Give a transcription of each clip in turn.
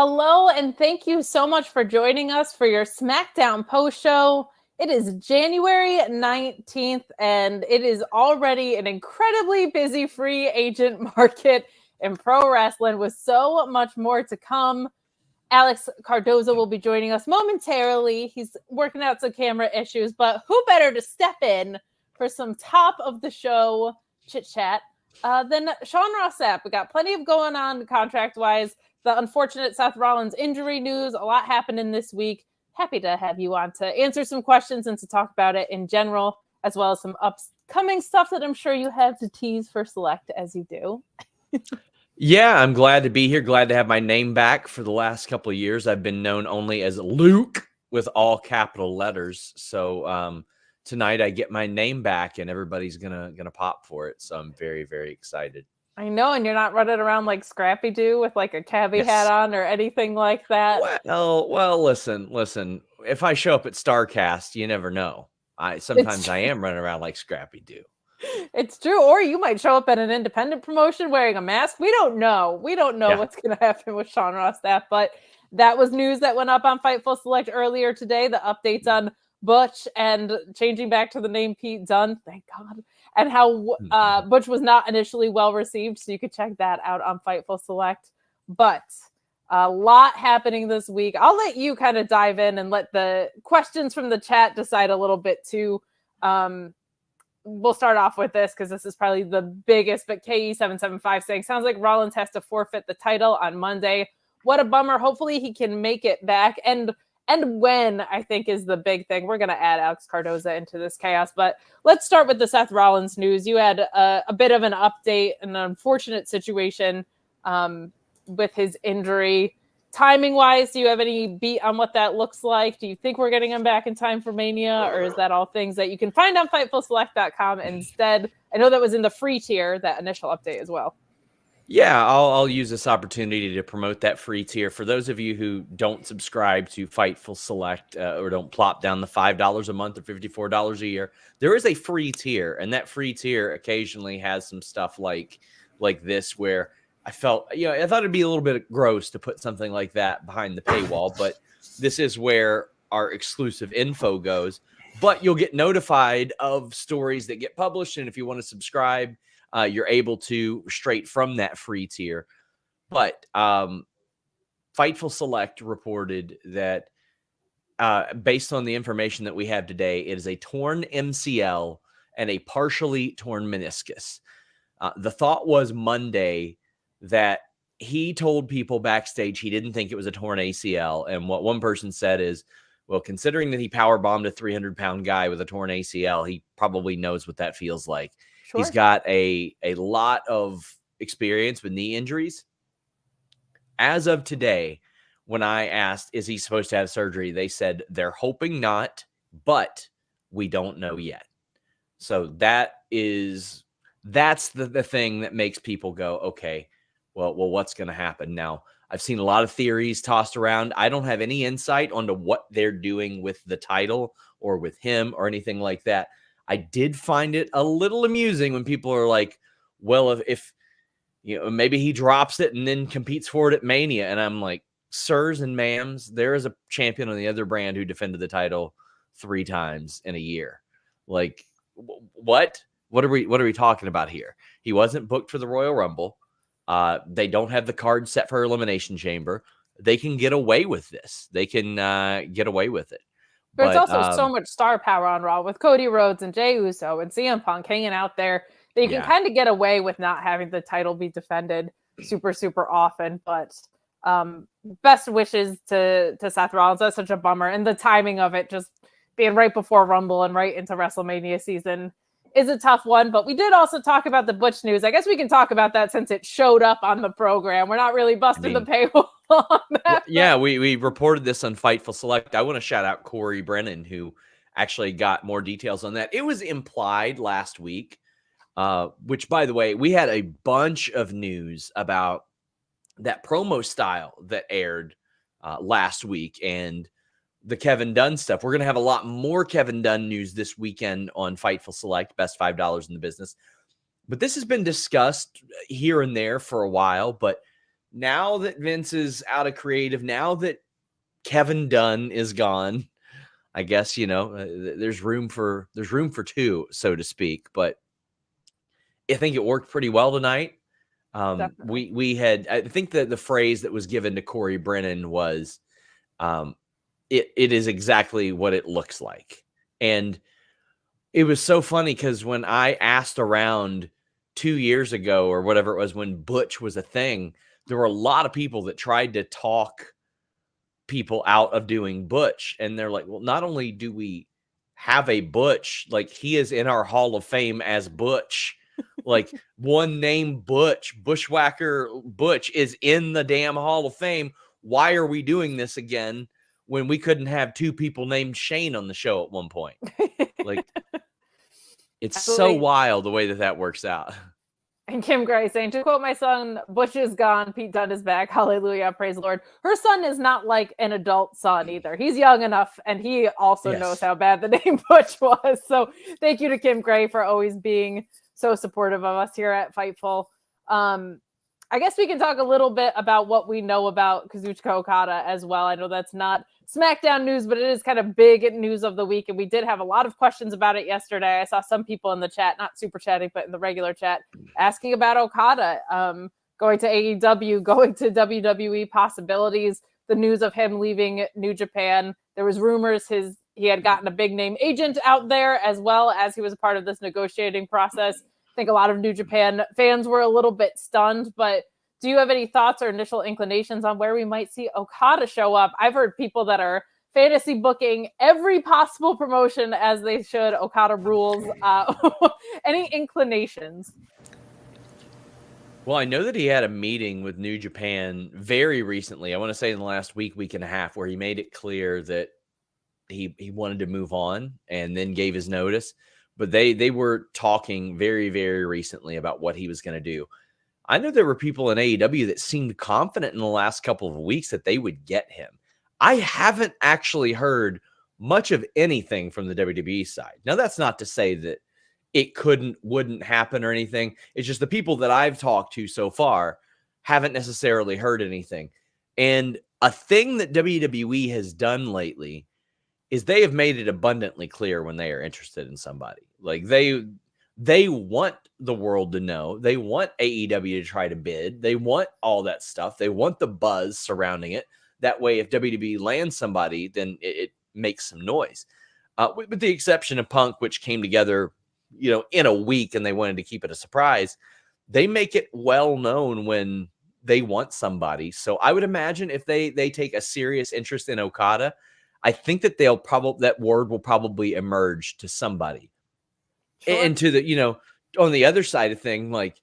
Hello, and thank you so much for joining us for your SmackDown post-show. It is January 19th, and it is already an incredibly busy free agent market in pro wrestling with so much more to come. Alex Cardozo will be joining us momentarily. He's working out some camera issues, but who better to step in for some top-of-the-show chit-chat than Sean Ross Sapp. We got plenty of going on contract-wise. The unfortunate Seth Rollins injury news, a lot happening this week. Happy to have you on to answer some questions and to talk about it in general, as well as some upcoming stuff that I'm sure you have to tease for Select as you do. Yeah, I'm glad to be here. Glad to have my name back. For the last couple of years, I've been known only as Luke with all capital letters. So tonight I get my name back and everybody's gonna pop for it. So I'm very, very excited. I know, and you're not running around like Scrappy Doo with like a cabbie hat on or anything like that. Well, listen. If I show up at StarCast, you never know. Sometimes I am running around like Scrappy Doo. It's true. Or you might show up at an independent promotion wearing a mask. We don't know. What's going to happen with Sean Ross Sapp, but that was news that went up on Fightful Select earlier today. The updates on Butch and changing back to the name Pete Dunne. Thank God. And how Butch was not initially well received. So you could check that out on Fightful Select. But a lot happening this week. I'll let you kind of dive in and let the questions from the chat decide a little bit too. We'll start off with this because this is probably the biggest, but KE775 saying, sounds like Rollins has to forfeit the title on Monday. What a bummer. Hopefully he can make it back. And when, I think, is the big thing. We're going to add Alex Cardozo into this chaos, but let's start with the Seth Rollins news. You had a bit of an update, an unfortunate situation with his injury. Timing-wise, do you have any beat on what that looks like? Do you think we're getting him back in time for Mania, or is that all things that you can find on FightfulSelect.com instead? I know that was in the free tier, that initial update as well. Yeah, I'll use this opportunity to promote that free tier. For those of you who don't subscribe to Fightful Select or don't plop down the $5 a month or $54 a year, there is a free tier, and that free tier occasionally has some stuff like this where I thought it'd be a little bit gross to put something like that behind the paywall, but this is where our exclusive info goes. But you'll get notified of stories that get published, and if you want to subscribe, you're able to straight from that free tier. But Fightful Select reported that based on the information that we have today, it is a torn MCL and a partially torn meniscus. The thought was Monday that he told people backstage he didn't think it was a torn ACL. And what one person said is, well, considering that he powerbombed a 300-pound guy with a torn ACL, he probably knows what that feels like. Sure. He's got a lot of experience with knee injuries. As of today, when I asked, is he supposed to have surgery? They said they're hoping not, but we don't know yet. So that's the thing that makes people go, okay, well, what's going to happen? Now, I've seen a lot of theories tossed around. I don't have any insight onto what they're doing with the title or with him or anything like that. I did find it a little amusing when people are like, well, if maybe he drops it and then competes for it at Mania. And I'm like, sirs and ma'ams, there is a champion on the other brand who defended the title 3 times in a year. Like, what are we talking about here? He wasn't booked for the Royal Rumble. They don't have the card set for Elimination Chamber. They can get away with this. They can get away with it. There's also so much star power on Raw with Cody Rhodes and Jey Uso and CM Punk hanging out there that you can kind of get away with not having the title be defended super, super often. But best wishes to Seth Rollins. That's such a bummer. And the timing of it just being right before Rumble and right into WrestleMania season is a tough one. But we did also talk about the Butch news. I guess we can talk about that since it showed up on the program. We're not really busting the paywall on that. Yeah, we reported this on Fightful Select. I want to shout out Corey Brennan, who actually got more details on that. It was implied last week, which, by the way, we had a bunch of news about that promo style that aired last week and the Kevin Dunn stuff. We're going to have a lot more Kevin Dunn news this weekend on Fightful Select, best $5 in the business. But this has been discussed here and there for a while, but now that Vince is out of creative, now that Kevin Dunn is gone, I guess, there's room for two, so to speak. But I think it worked pretty well tonight. We had, I think that the phrase that was given to Corey Brennan was, it is exactly what it looks like. And it was so funny because when I asked around 2 years ago or whatever it was, when Butch was a thing, there were a lot of people that tried to talk people out of doing Butch. And they're like, well, not only do we have a Butch, like he is in our Hall of Fame as Butch, like one name Butch, Bushwhacker Butch is in the damn Hall of Fame. Why are we doing this again when we couldn't have two people named Shane on the show at one point? Like, it's Absolutely. So wild the way that works out. And Kim Gray saying, to quote my son, Butch is gone, Pete Dunne is back. Hallelujah, praise the Lord. Her son is not like an adult son either. He's young enough, and he also knows how bad the name Butch was. So thank you to Kim Gray for always being so supportive of us here at Fightful. I guess we can talk a little bit about what we know about Kazuchika Okada as well. I know that's not SmackDown news, but it is kind of big news of the week. And we did have a lot of questions about it yesterday. I saw some people in the chat, not super chatting, but in the regular chat, asking about Okada going to AEW, going to WWE, possibilities, the news of him leaving New Japan. There was rumors he had gotten a big name agent out there, as well as he was a part of this negotiating process. I think a lot of New Japan fans were a little bit stunned, but do you have any thoughts or initial inclinations on where we might see Okada show up? I've heard people that are fantasy booking every possible promotion as they should. Okada rules. Any inclinations? Well, I know that he had a meeting with New Japan very recently. I want to say in the last week and a half, where he made it clear that he wanted to move on and then gave his notice. But they were talking very, very recently about what he was going to do. I know there were people in AEW that seemed confident in the last couple of weeks that they would get him. I haven't actually heard much of anything from the WWE side. Now, that's not to say that it wouldn't happen or anything. It's just the people that I've talked to so far haven't necessarily heard anything. And a thing that WWE has done lately is they have made it abundantly clear when they are interested in somebody. Like they want the world to know. They want AEW to try to bid. They want all that stuff. They want the buzz surrounding it. That way, if WWE lands somebody, then it makes some noise. With the exception of Punk, which came together, in a week, and they wanted to keep it a surprise. They make it well known when they want somebody. So I would imagine if they take a serious interest in Okada, I think that that word will probably emerge to somebody. Sure. And to the, on the other side of thing, like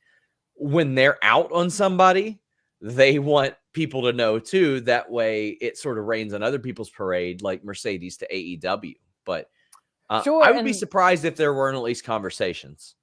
when they're out on somebody, they want people to know too. That way it sort of rains on other people's parade, like Mercedes to AEW. But sure, I would be surprised if there weren't at least conversations.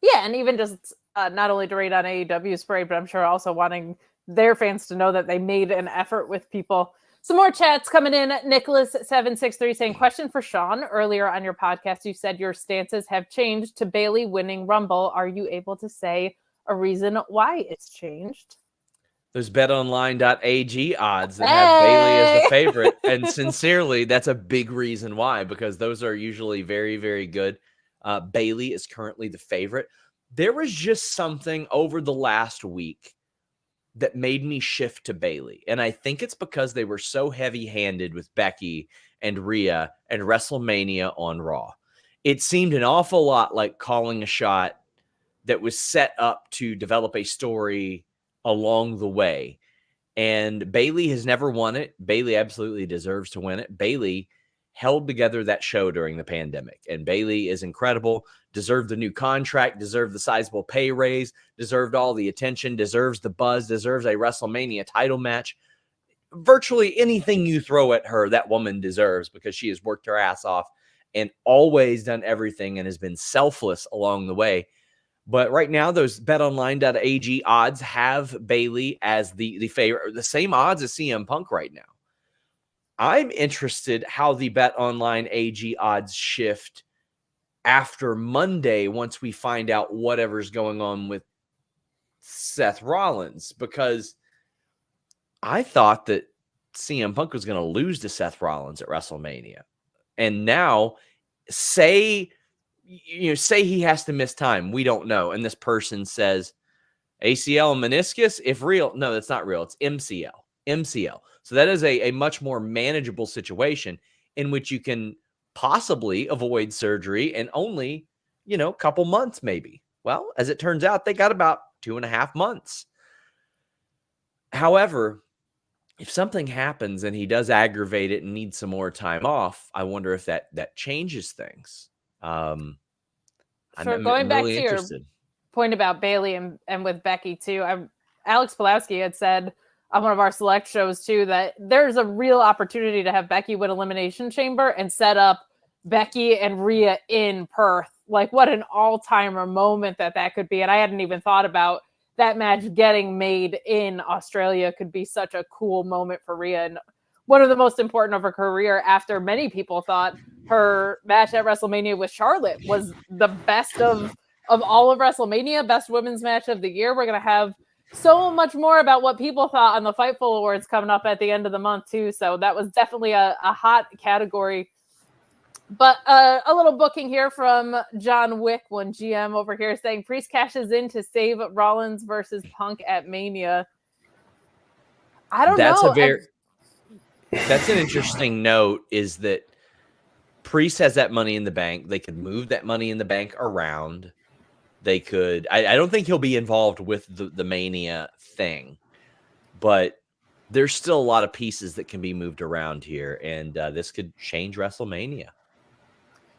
Yeah, and even just not only to rain on AEW's parade, but I'm sure also wanting their fans to know that they made an effort with people. Some more chats coming in. Nicholas763 saying, question for Sean. Earlier on your podcast, you said your stances have changed to Bayley winning Rumble. Are you able to say a reason why it's changed? Those betonline.ag odds that have Bayley as the favorite. And sincerely, that's a big reason why, because those are usually very, very good. Bayley is currently the favorite. There was just something over the last week that made me shift to Bayley. And I think it's because they were so heavy-handed with Becky and Rhea and WrestleMania on Raw. It seemed an awful lot like calling a shot that was set up to develop a story along the way. And Bayley has never won it. Bayley absolutely deserves to win it. Bayley held together that show during the pandemic. And Bayley is incredible, deserved the new contract, deserved the sizable pay raise, deserved all the attention, deserves the buzz, deserves a WrestleMania title match. Virtually anything you throw at her, that woman deserves, because she has worked her ass off and always done everything and has been selfless along the way. But right now, those betonline.ag odds have Bayley as the favorite, the same odds as CM Punk right now. I'm interested how the BetOnline AG odds shift after Monday once we find out whatever's going on with Seth Rollins, because I thought that CM Punk was going to lose to Seth Rollins at WrestleMania. And now say he has to miss time. We don't know. And this person says ACL and meniscus, if real. No, that's not real. It's MCL. So that is a much more manageable situation in which you can possibly avoid surgery in only, a couple months maybe. Well, as it turns out, they got about 2.5 months. However, if something happens and he does aggravate it and needs some more time off, I wonder if that changes things. I'm Going back really to interested. your point about Bayley and with Becky too, Alex Pulowski had said on one of our select shows too that there's a real opportunity to have Becky win Elimination Chamber and set up Becky and Rhea in Perth. Like, what an all-timer moment that could be. And I hadn't even thought about that match getting made in Australia. Could be such a cool moment for Rhea, and one of the most important of her career, after many people thought her match at WrestleMania with Charlotte was the best of all of WrestleMania, best women's match of the year. We're going to have so much more about what people thought on the Fightful Awards coming up at the end of the month too. So that was definitely a hot category. But a little booking here from John Wick, one GM over here, saying Priest cashes in to save Rollins versus Punk at Mania. I don't know. That's an interesting note, is that Priest has that money in the bank. They could move that money in the bank around. They could. I don't think he'll be involved with the Mania thing, but there's still a lot of pieces that can be moved around here, and this could change WrestleMania.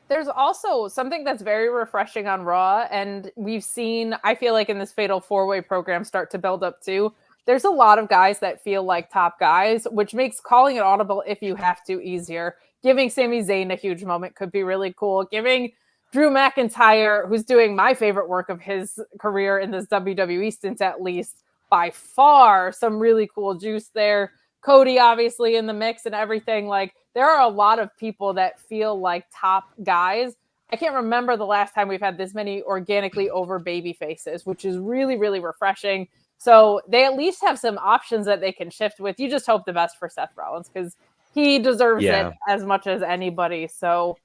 There's also something that's very refreshing on Raw, and we've seen, I feel like in this Fatal 4-Way program, start to build up too. There's a lot of guys that feel like top guys, which makes calling it audible if you have to easier. Giving Sami Zayn a huge moment could be really cool. Giving Drew McIntyre, who's doing my favorite work of his career in this WWE stint, at least by far, some really cool juice there. Cody obviously in the mix and everything. Like, there are a lot of people that feel like top guys. I can't remember the last time we've had this many organically over baby faces, which is really, really refreshing. So they at least have some options that they can shift with. You just hope the best for Seth Rollins because he deserves it as much as anybody. So,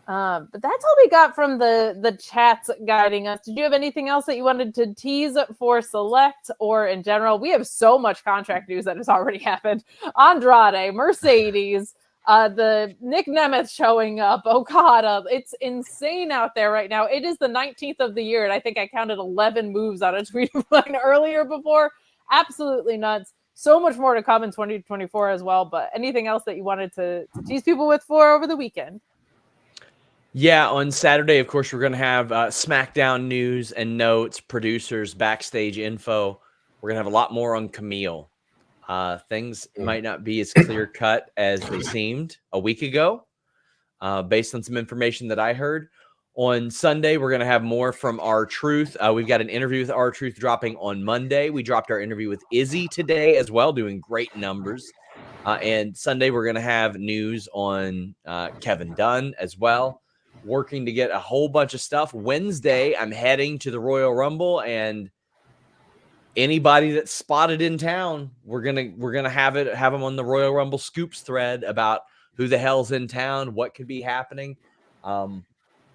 but that's all we got from the chats guiding us. Did you have anything else that you wanted to tease for Select or in general? We have so much contract news that has already happened. Andrade, Mercedes, the Nick Nemeth showing up, Okada. It's insane out there right now. It is the 19th of the year, and I think I counted 11 moves on a tweet of mine earlier before. Absolutely nuts. So much more to come in 2024 as well, but anything else that you wanted to tease people with for over the weekend? Yeah, on Saturday, of course, we're going to have SmackDown news and notes, producers, backstage info. We're going to have a lot more on Camille. Things might not be as clear-cut as they seemed a week ago, based on some information that I heard. On Sunday, we're going to have more from R-Truth. We've got an interview with R-Truth dropping on Monday. We dropped our interview with Izzy today as well, doing great numbers. And Sunday, we're going to have news on Kevin Dunn as well, working to get a whole bunch of stuff. Wednesday, I'm heading to the Royal Rumble, and anybody that's spotted in town, we're gonna have them on the Royal Rumble scoops thread about who the hell's in town, what could be happening.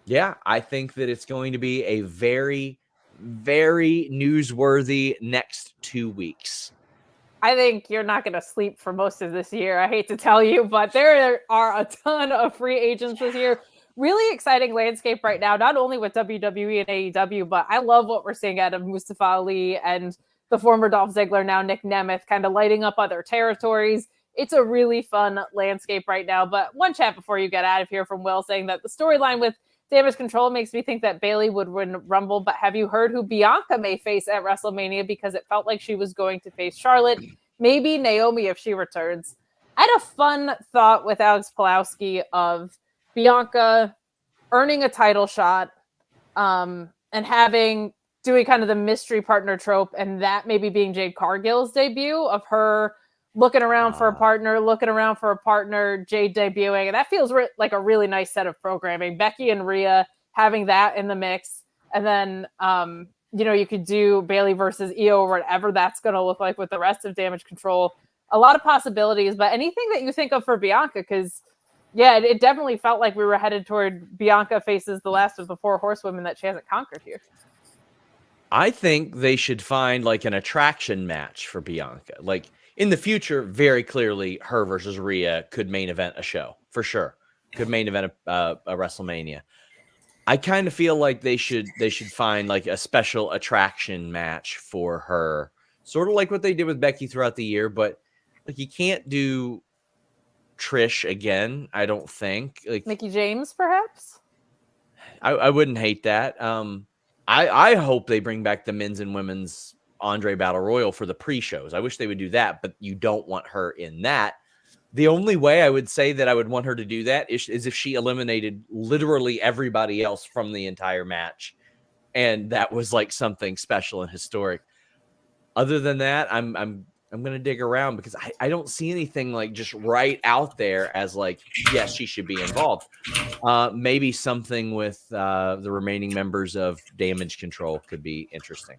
Yeah, I think that it's going to be a very, very newsworthy next 2 weeks. I think you're not going to sleep for most of this year. I hate to tell you, but there are a ton of free agents this year. Really exciting landscape right now, not only with WWE and AEW, but I love what we're seeing out of Mustafa Ali and the former Dolph Ziggler, now Nick Nemeth, kind of lighting up other territories. It's a really fun landscape right now. But one chat before you get out of here from Will saying that the storyline with Damage Control makes me think that Bayley would win Rumble, but have you heard who Bianca may face at WrestleMania? Because it felt like she was going to face Charlotte, maybe Naomi if she returns. I had a fun thought with Alex Pulowski of Bianca earning a title shot and doing kind of the mystery partner trope, and that maybe being Jade Cargill's debut of her looking around for a partner, Jade debuting. And that feels like a really nice set of programming. Becky and Rhea having that in the mix. And then, you could do Bayley versus Io or whatever that's going to look like with the rest of Damage Control. a lot of possibilities. But anything that you think of for Bianca, because yeah, it definitely felt like we were headed toward Bianca faces the last of the 4 horsewomen that she hasn't conquered here. I think they should find like an attraction match for Bianca. Like in the future, very clearly, her versus Rhea could main event a show for sure. Could main event a WrestleMania. I kind of feel like they should find like a special attraction match for her, sort of like what they did with Becky throughout the year. But like you can't do Trish again. I don't think. Like Mickie James, perhaps. I wouldn't hate that. I hope they bring back the men's and women's Andre Battle Royal for the pre-shows. I wish they would do that, but you don't want her in that. The only way I would say that I would want her to do that is if she eliminated literally everybody else from the entire match. And that was like something special and historic. Other than that, I'm going to dig around because I don't see anything like just right out there as like, yes, she should be involved. Maybe something with the remaining members of Damage Control could be interesting.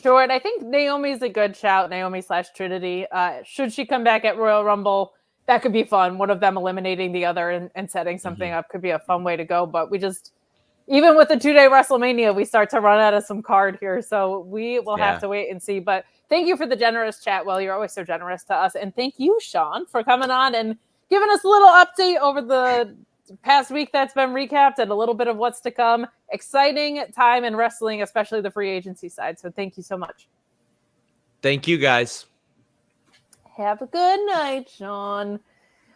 Sure, and I think Naomi's a good shout, Naomi/Trinity. Should she come back at Royal Rumble, that could be fun. One of them eliminating the other and setting something up could be a fun way to go. But we just, even with the 2-day WrestleMania, we start to run out of some card here. So we will have to wait and see. But thank you for the generous chat, Will. You're always so generous to us. And thank you, Sean, for coming on and giving us a little update over the past week that's been recapped and a little bit of what's to come. Exciting time in wrestling, especially the free agency side. So thank you so much. Thank you, guys. Have a good night, Sean.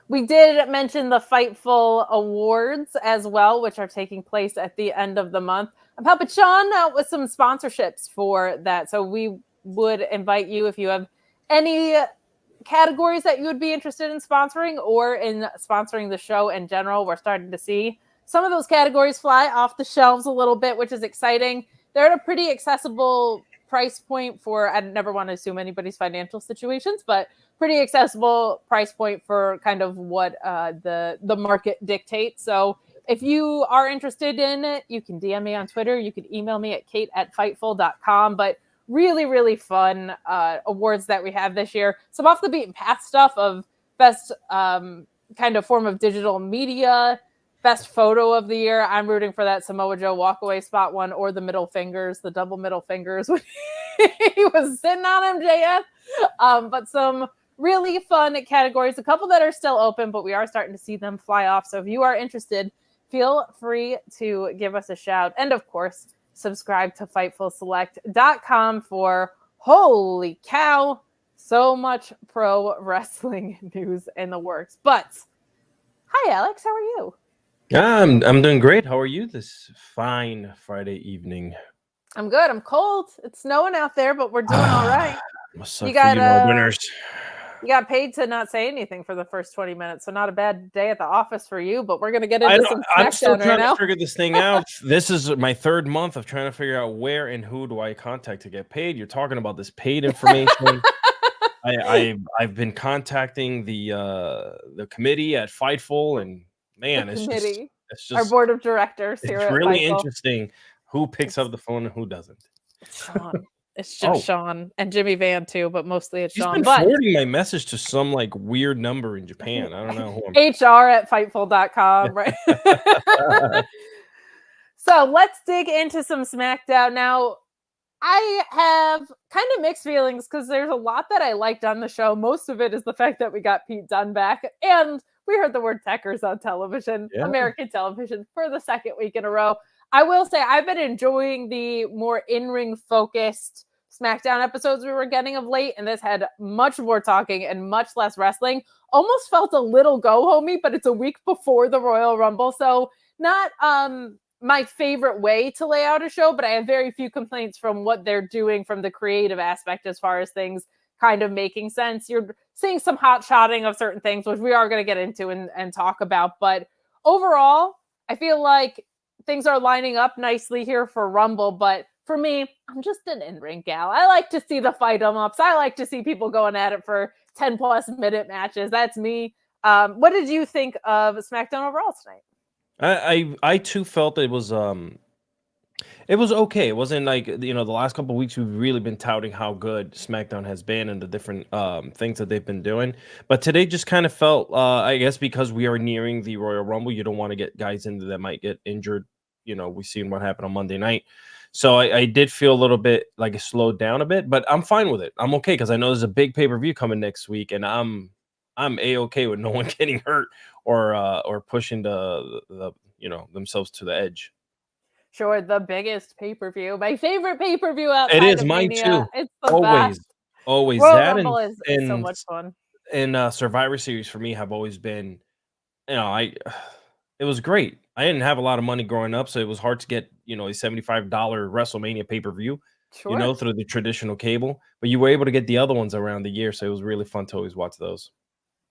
We did mention the Fightful Awards as well, which are taking place at the end of the month. I'm helping Sean out with some sponsorships for that. So we would invite you, if you have any categories that you would be interested in sponsoring or in sponsoring the show in general. We're starting to see some of those categories fly off the shelves a little bit, which is exciting. They're at a pretty accessible price point for, I never want to assume anybody's financial situations, but pretty accessible price point for kind of what the market dictates. So if you are interested in it, you can DM me on Twitter. You can email me at kate@fightful.com. But really, really fun awards that we have this year. Some off the beaten path stuff of best kind of form of digital media, best photo of the year. I'm rooting for that Samoa Joe walkaway spot one or the middle fingers, the double middle fingers when he was sitting on MJF. But some really fun categories, a couple that are still open, but we are starting to see them fly off. So if you are interested, feel free to give us a shout. And of course, subscribe to FightfulSelect.com for, holy cow, so much pro wrestling news in the works. But hi, Alex, how are you? I'm doing great. How are you this fine Friday evening? I'm good. I'm cold. It's snowing out there, but we're doing all right. You got winners. You got paid to not say anything for the first 20 minutes, so not a bad day at the office for you, but we're going to get into some Smackdown I'm still trying to figure this thing out. This is my 3rd month of trying to figure out where and who do I contact to get paid. You're talking about this paid information. I've been contacting the committee at Fightful, and man, it's just our board of directors here. It's really interesting who picks up the phone and who doesn't. Sean. It's just Sean and Jimmy Van too, but mostly it's Sean. He's been forwarding my message to some like weird number in Japan. I don't know who HR@Fightful.com, right? So let's dig into some Smackdown. Now, I have kind of mixed feelings because there's a lot that I liked on the show. Most of it is the fact that we got Pete Dunne back and we heard the word Techers on television, American television, for the 2nd week in a row. I will say I've been enjoying the more in-ring focused Smackdown episodes we were getting of late, and this had much more talking and much less wrestling. Almost felt a little go-homey, but it's a week before the Royal Rumble, so not my favorite way to lay out a show, but I have very few complaints from what they're doing from the creative aspect as far as things kind of making sense. You're seeing some hot shotting of certain things, which we are going to get into and talk about, but overall, I feel like things are lining up nicely here for Rumble, but for me, I'm just an in-ring gal. I like to see the fight-em-ups. I like to see people going at it for 10-plus minute matches. That's me. What did you think of SmackDown overall tonight? I too felt it was It was okay. It wasn't like, the last couple of weeks we've really been touting how good SmackDown has been and the different things that they've been doing. But today just kind of felt, I guess, because we are nearing the Royal Rumble, you don't want to get guys in that might get injured. We've seen what happened on Monday night. So I did feel a little bit like it slowed down a bit, but I'm fine with it. I'm okay because I know there's a big pay-per-view coming next week, and I'm A-okay with no one getting hurt or pushing the themselves to the edge. Sure, the biggest pay-per-view. My favorite pay-per-view outside It is of mine Mania. too. It's the Always, best. always Royal that Rumble is so much fun. and Survivor Series for me have always been, it was great. I didn't have a lot of money growing up, so it was hard to get, a $75 WrestleMania pay-per-view, Sure. through the traditional cable, but you were able to get the other ones around the year, so it was really fun to always watch those.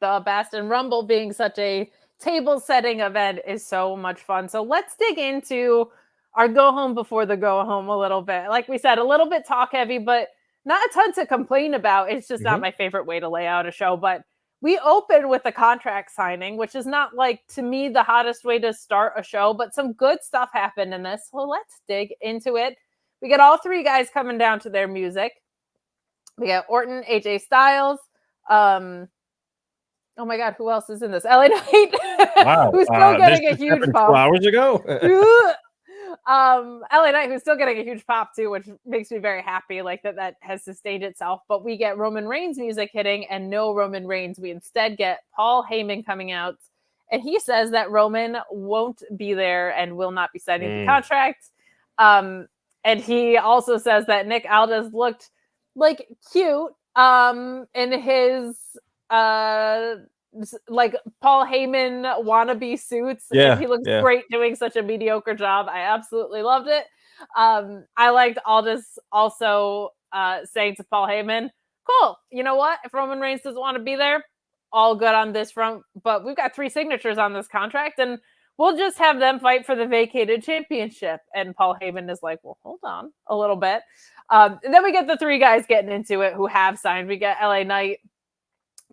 The best, and Rumble being such a table-setting event is so much fun. So let's dig into our go home before the go home a little bit. Like we said, a little bit talk heavy, but not a ton to complain about. It's just not my favorite way to lay out a show. But we open with a contract signing, which is not like, to me, the hottest way to start a show, but some good stuff happened in this. So let's dig into it. We get all three guys coming down to their music. We got Orton, AJ Styles, oh my God, who else is in this? LA Knight, Wow. who's still getting a huge pop. 2 hours ago. LA Knight, who's still getting a huge pop too, which makes me very happy, like that has sustained itself. But we get Roman Reigns music hitting and no Roman Reigns. We instead get Paul Heyman coming out, and he says that Roman won't be there and will not be signing the contract. And he also says that Nick Aldis looked like cute in his like Paul Heyman wannabe suits. Yeah, and he looks great doing such a mediocre job. I absolutely loved it. I liked Aldis also saying to Paul Heyman, cool, you know what? If Roman Reigns doesn't want to be there, all good on this front, but we've got 3 signatures on this contract and we'll just have them fight for the vacated championship. And Paul Heyman is like, well, hold on a little bit. And then we get the 3 guys getting into it who have signed. We get LA Knight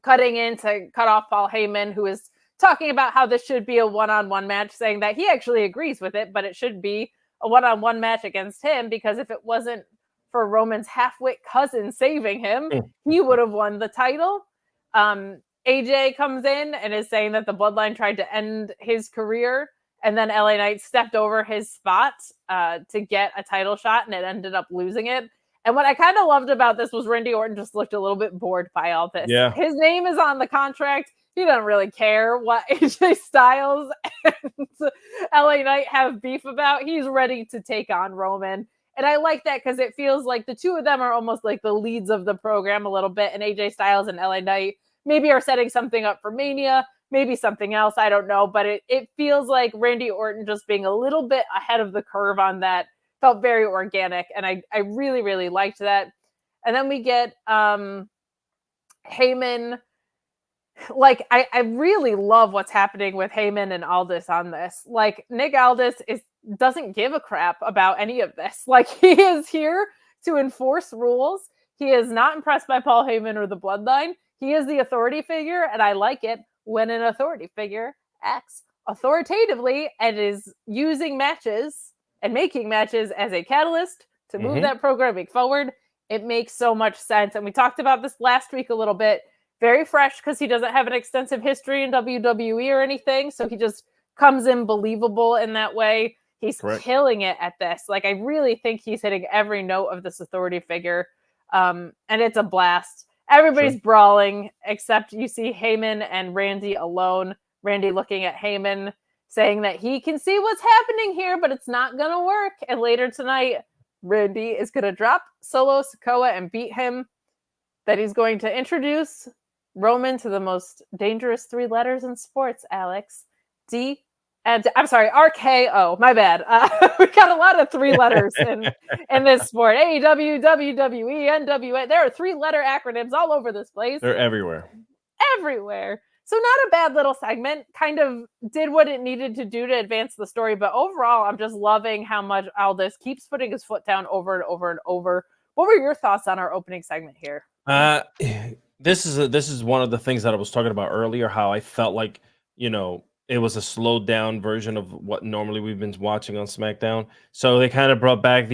cutting in to cut off Paul Heyman, who is talking about how this should be a one-on-one match, saying that he actually agrees with it, but it should be a one-on-one match against him, because if it wasn't for Roman's half-wit cousin saving him, he would have won the title. AJ comes in and is saying that the Bloodline tried to end his career, and then LA Knight stepped over his spot to get a title shot, and it ended up losing it. And what I kind of loved about this was Randy Orton just looked a little bit bored by all this. Yeah. His name is on the contract. He doesn't really care what AJ Styles and LA Knight have beef about. He's ready to take on Roman. And I like that because it feels like the two of them are almost like the leads of the program a little bit. And AJ Styles and LA Knight maybe are setting something up for Mania, maybe something else. I don't know. But it feels like Randy Orton just being a little bit ahead of the curve on that. Felt very organic, and I really, really liked that. And then we get Heyman. Like, I really love what's happening with Heyman and Aldis on this. Like, Nick Aldis doesn't give a crap about any of this. Like, he is here to enforce rules. He is not impressed by Paul Heyman or the Bloodline. He is the authority figure, and I like it when an authority figure acts authoritatively and is using matches and making matches as a catalyst to move that programming forward. It makes so much sense. And we talked about this last week a little bit. Very fresh because he doesn't have an extensive history in WWE or anything. So he just comes in believable in that way. He's killing it at this. Like, I really think he's hitting every note of this authority figure. And it's a blast. Everybody's brawling, except you see Heyman and Randy alone. Randy looking at Heyman, saying that he can see what's happening here, but it's not going to work. And later tonight, Randy is going to drop Solo Sikoa and beat him. That he's going to introduce Roman to the most dangerous 3 letters in sports, Alex. D. And I'm sorry, RKO. My bad. We got a lot of 3 letters in this sport. AEW, WWE, NWA. There are 3-letter acronyms all over this place. They're everywhere. Everywhere. So not a bad little segment, kind of did what it needed to do to advance the story. But overall, I'm just loving how much Aldis keeps putting his foot down over and over and over. What were your thoughts on our opening segment here? This is one of the things that I was talking about earlier, how I felt like, it was a slowed down version of what normally we've been watching on SmackDown. So they kind of brought back,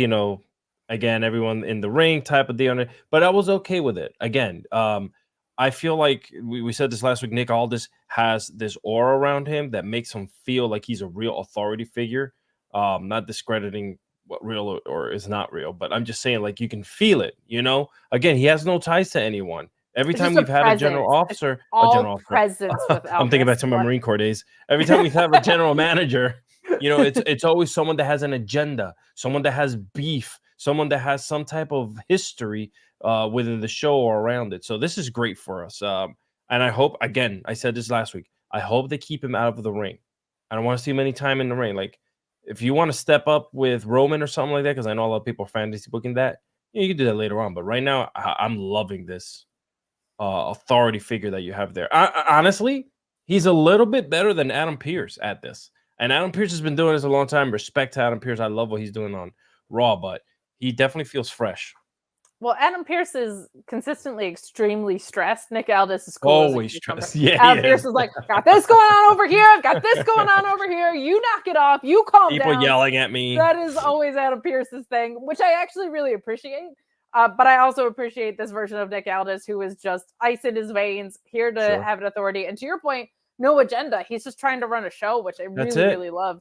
again, everyone in the ring type of deal. But I was okay with it. Again, I feel like we said this last week, Nick Aldis has this aura around him that makes him feel like he's a real authority figure. Not discrediting what real or is not real, but I'm just saying, like, you can feel it, Again, he has no ties to anyone. Every time we've had a general officer, presence with I'm thinking back to my Marine Corps days. Every time we've had a general manager, it's always someone that has an agenda, someone that has beef, someone that has some type of history within the show or around it. So this is great for us. And I hope, again, I said this last week, I hope they keep him out of the ring. I don't want to see him any time in the ring. Like, if you want to step up with Roman or something like that, because I know a lot of people are fantasy booking that, you can do that later on. But right now, I'm loving this authority figure that you have there. Honestly, he's a little bit better than Adam Pearce at this. And Adam Pearce has been doing this a long time. Respect to Adam Pearce. I love what he's doing on Raw, but he definitely feels fresh. Well, Adam Pearce is consistently extremely stressed. Nick Aldis is cool. Always stressed. Yeah, Adam Pearce is like, got this going on over here. I've got this going on over here. You knock it off. You calm down. People yelling at me. That is always Adam Pearce's thing, which I actually really appreciate. But I also appreciate this version of Nick Aldis, who is just ice in his veins, here to have an authority. And to your point, no agenda. He's just trying to run a show, which I really love.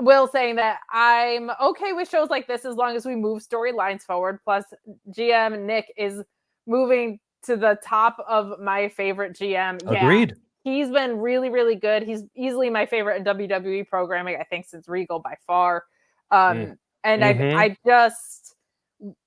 Will saying that I'm okay with shows like this as long as we move storylines forward. Plus, GM Nick is moving to the top of my favorite GM. Agreed. He's been really, really good. He's easily my favorite in WWE programming, I think, since Regal by far. And I just,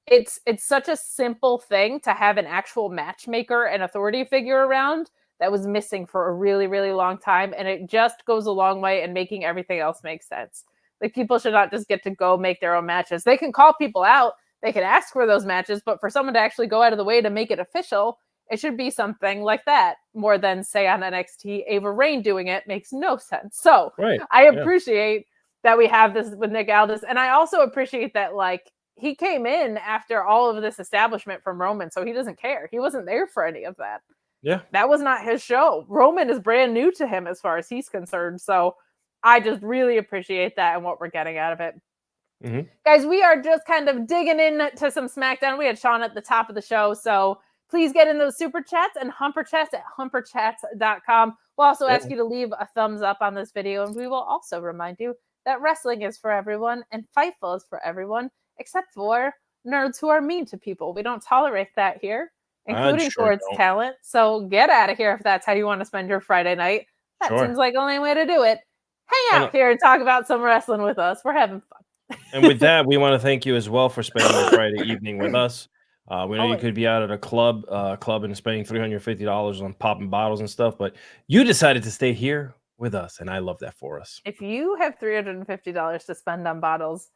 it's such a simple thing to have an actual matchmaker and authority figure around that was missing for a really, really long time. And it just goes a long way in making everything else make sense. Like, people should not just get to go make their own matches. They can call people out. They can ask for those matches. But for someone to actually go out of the way to make it official, it should be something like that more than, say, on NXT, Ava Raine doing it makes no sense. So I appreciate that we have this with Nick Aldis. And I also appreciate that, like, he came in after all of this establishment from Roman. So he doesn't care. He wasn't there for any of that. Yeah. That was not his show. Roman is brand new to him as far as he's concerned. So I just really appreciate that and what we're getting out of it. Guys, we are just kind of digging into some SmackDown. We had Sean at the top of the show. So please get in those super chats and humper chats at humperchats.com. We'll also ask you to leave a thumbs up on this video. And we will also remind you that wrestling is for everyone and Fightful is for everyone, except for nerds who are mean to people. We don't tolerate that here, including towards talent. So get out of here if that's how you want to spend your Friday night. That seems like the only way to do it. Hang out here and talk about some wrestling with us. We're having fun. And with that, we want to thank you as well for spending your Friday evening with us. We know you could be out at a club and spending $350 on popping bottles and stuff, but you decided to stay here with us, and I love that for us. If you have $350 to spend on bottles,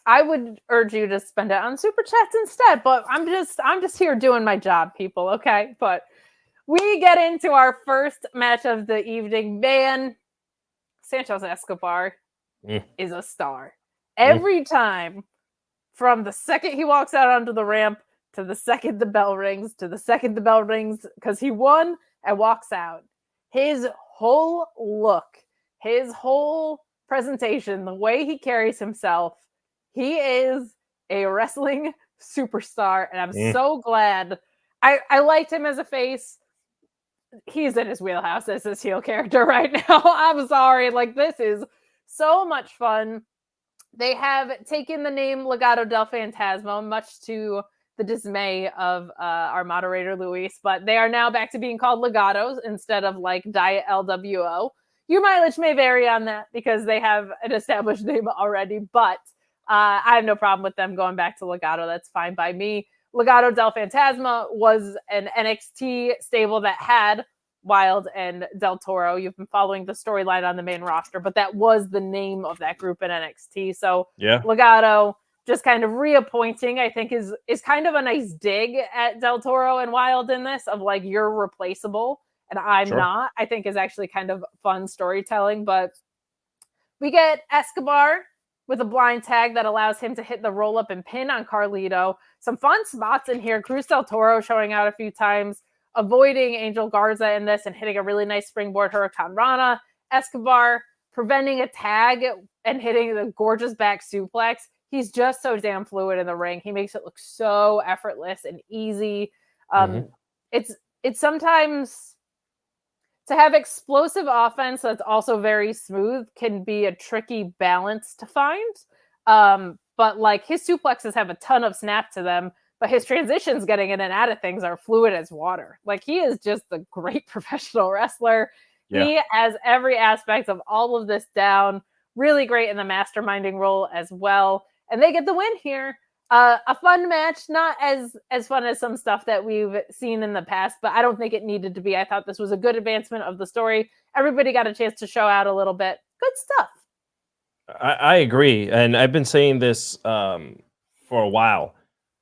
I would urge you to spend it on super chats instead. But I'm just here doing my job, people. Okay, but we get into our first match of the evening. Man, Santos Escobar is a star. Every time, from the second he walks out onto the ramp to the second the bell rings, to the second the bell rings, because he won and walks out, his whole look, his whole presentation, the way he carries himself, he is a wrestling superstar. And I'm so glad. I liked him as a face. He's in his wheelhouse as his heel character right now. I'm sorry. Like, this is so much fun. They have taken the name Legado del Fantasma, much to the dismay of our moderator, Luis, but they are now back to being called Legados instead of like Diet LWO. Your mileage may vary on that because they have an established name already, but I have no problem with them going back to Legado. That's fine by me. Legado del Fantasma was an NXT stable that had Wilde and Del Toro. You've been following the storyline on the main roster, but that was the name of that group in NXT. So Legado just kind of reappointing, I think is kind of a nice dig at Del Toro and Wilde in this, of like, you're replaceable and I'm not, I think is actually kind of fun storytelling. But we get Escobar with a blind tag that allows him to hit the roll up and pin on Carlito. Some fun spots in here. Cruz Del Toro showing out a few times. avoiding Angel Garza in this and hitting a really nice springboard Hurricane Rana. Escobar preventing a tag and hitting the gorgeous back suplex. He's just so damn fluid in the ring. He makes it look so effortless and easy. It's sometimes to have explosive offense that's also very smooth can be a tricky balance to find. But like his suplexes have a ton of snap to them, but his transitions getting in and out of things are fluid as water. Like he is just a great professional wrestler. Yeah. He has every aspect of all of this down. Really great in the masterminding role as well. And they get the win here. A fun match, not as fun as some stuff that we've seen in the past, but I don't think it needed to be. I thought this was a good advancement of the story. Everybody got a chance to show out a little bit. Good stuff. I agree. And I've been saying this for a while.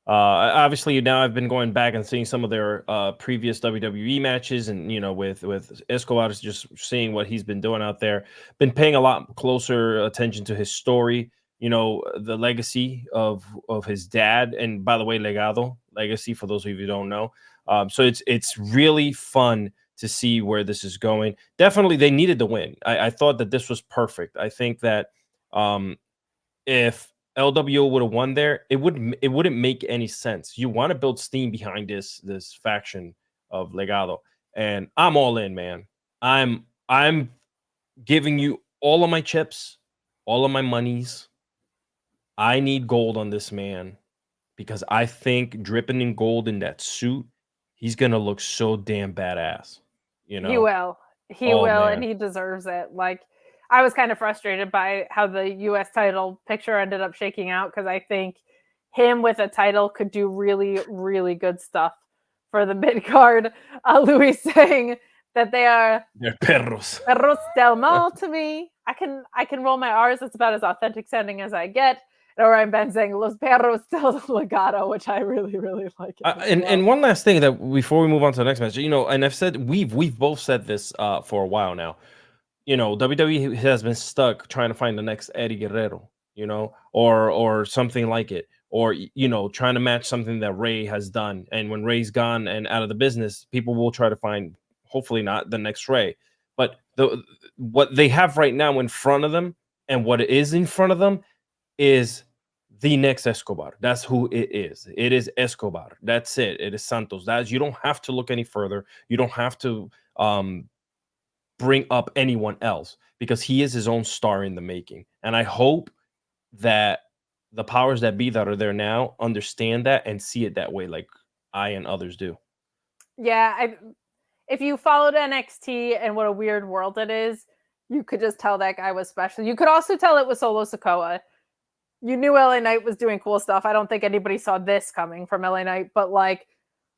Obviously, now I've been going back and seeing some of their previous WWE matches, and with Escobar, just seeing what he's been doing out there. Been paying a lot closer attention to his story. The legacy of his dad, and by the way, Legado Legacy for those of you who don't know. So it's really fun to see where this is going. Definitely, they needed the win. I thought that this was perfect. I think that if LWO would have won there, it wouldn't make any sense. You want to build steam behind this faction of Legado, and I'm all in, man. I'm giving you all of my chips, all of my monies. I need gold on this man because I think dripping in gold in that suit, he's gonna look so damn badass. He will, man. And he deserves it. Like, I was kind of frustrated by how the U.S. title picture ended up shaking out because I think him with a title could do really, really good stuff for the mid card. Louis saying that they're perros del mal to me. I can roll my R's. It's about as authentic sounding as I get. Or I'm Ben saying Los Perros del Legado, which I really, really like. And one last thing that before we move on to the next match, and I've said we've both said this for a while now. WWE has been stuck trying to find the next Eddie Guerrero, or something like it, or trying to match something that Ray has done. And when Ray's gone and out of the business, people will try to find, hopefully not the next Ray, but what they have right now in front of them, and what is in front of them is the next Escobar. That's who it is. It is Escobar. That's it. It is Santos. You don't have to look any further. You don't have to bring up anyone else because he is his own star in the making. And I hope that the powers that be that are there now understand that and see it that way, like I and others do. Yeah, if you followed NXT and what a weird world it is, you could just tell that guy was special. You could also tell it was Solo Sikoa. You knew LA Knight was doing cool stuff. I don't think anybody saw this coming from LA Knight, but like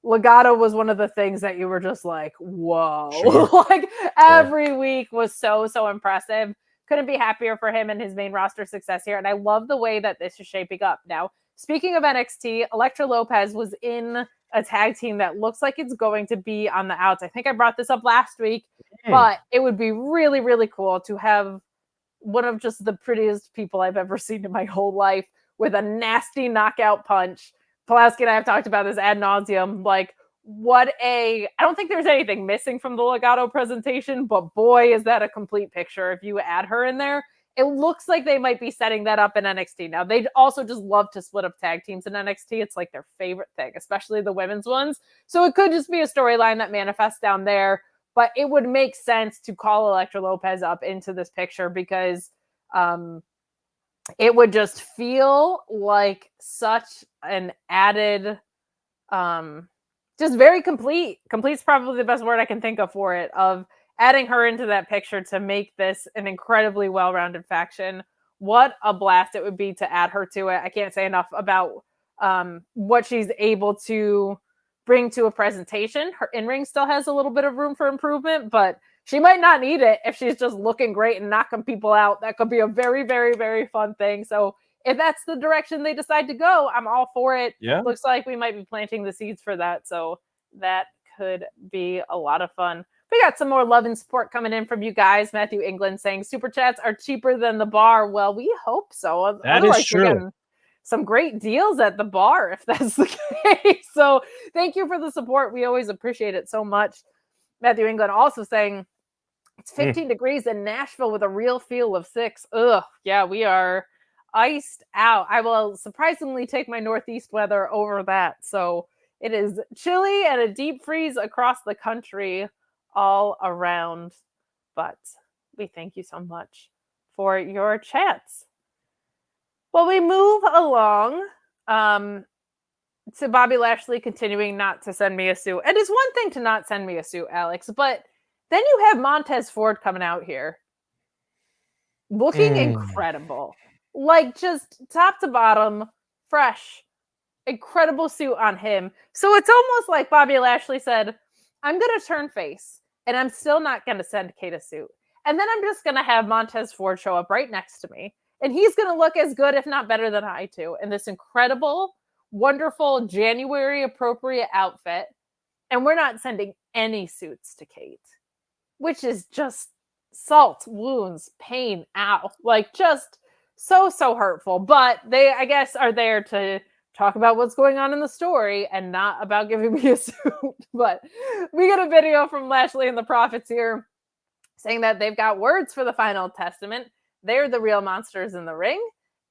Legado was one of the things that you were just like, whoa. Sure. Like every week was so impressive. Couldn't be happier for him and his main roster success here. And I love the way that this is shaping up. Now, speaking of NXT, Elektra Lopez was in a tag team that looks like it's going to be on the outs. I think I brought this up last week, but it would be really, really cool to have one of just the prettiest people I've ever seen in my whole life with a nasty knockout punch. Pulaski and I have talked about this ad nauseum. Like, I don't think there's anything missing from the Legado presentation, but boy, is that a complete picture. If you add her in there, it looks like they might be setting that up in NXT. Now, they'd also just love to split up tag teams in NXT. It's like their favorite thing, especially the women's ones. So it could just be a storyline that manifests down there. But it would make sense to call Elektra Lopez up into this picture because it would just feel like such an added, just very complete. Complete's probably the best word I can think of for it, of adding her into that picture to make this an incredibly well-rounded faction. What a blast it would be to add her to it. I can't say enough about what she's able to bring to a presentation. Her in-ring still has a little bit of room for improvement, but she might not need it if she's just looking great and knocking people out. That could be a very, very, very fun thing. So if that's the direction they decide to go, I'm all for it. Yeah. Looks like we might be planting the seeds for that. So that could be a lot of fun. We got some more love and support coming in from you guys. Matthew England saying super chats are cheaper than the bar. Well, we hope so. That is true. some great deals at the bar if that's the case. So thank you for the support. We always appreciate it so much. Matthew England also saying it's 15 degrees in Nashville with a real feel of 6. Ugh, yeah, we are iced out. I will surprisingly take my Northeast weather over that. So it is chilly and a deep freeze across the country all around. But we thank you so much for your chats. Well, we move along to Bobby Lashley continuing not to send me a suit. And it's one thing to not send me a suit, Alex, but then you have Montez Ford coming out here looking incredible. Like just top to bottom, fresh, incredible suit on him. So it's almost like Bobby Lashley said, I'm going to turn face and I'm still not going to send Kate a suit. And then I'm just going to have Montez Ford show up right next to me. And he's going to look as good, if not better than I do, in this incredible, wonderful January appropriate outfit. And we're not sending any suits to Kate, which is just salt, wounds, pain, ow. Like just so hurtful. But they, I guess, are there to talk about what's going on in the story and not about giving me a suit. But we get a video from Lashley and the Prophets here saying that they've got words for the final testament. They're the real monsters in the ring.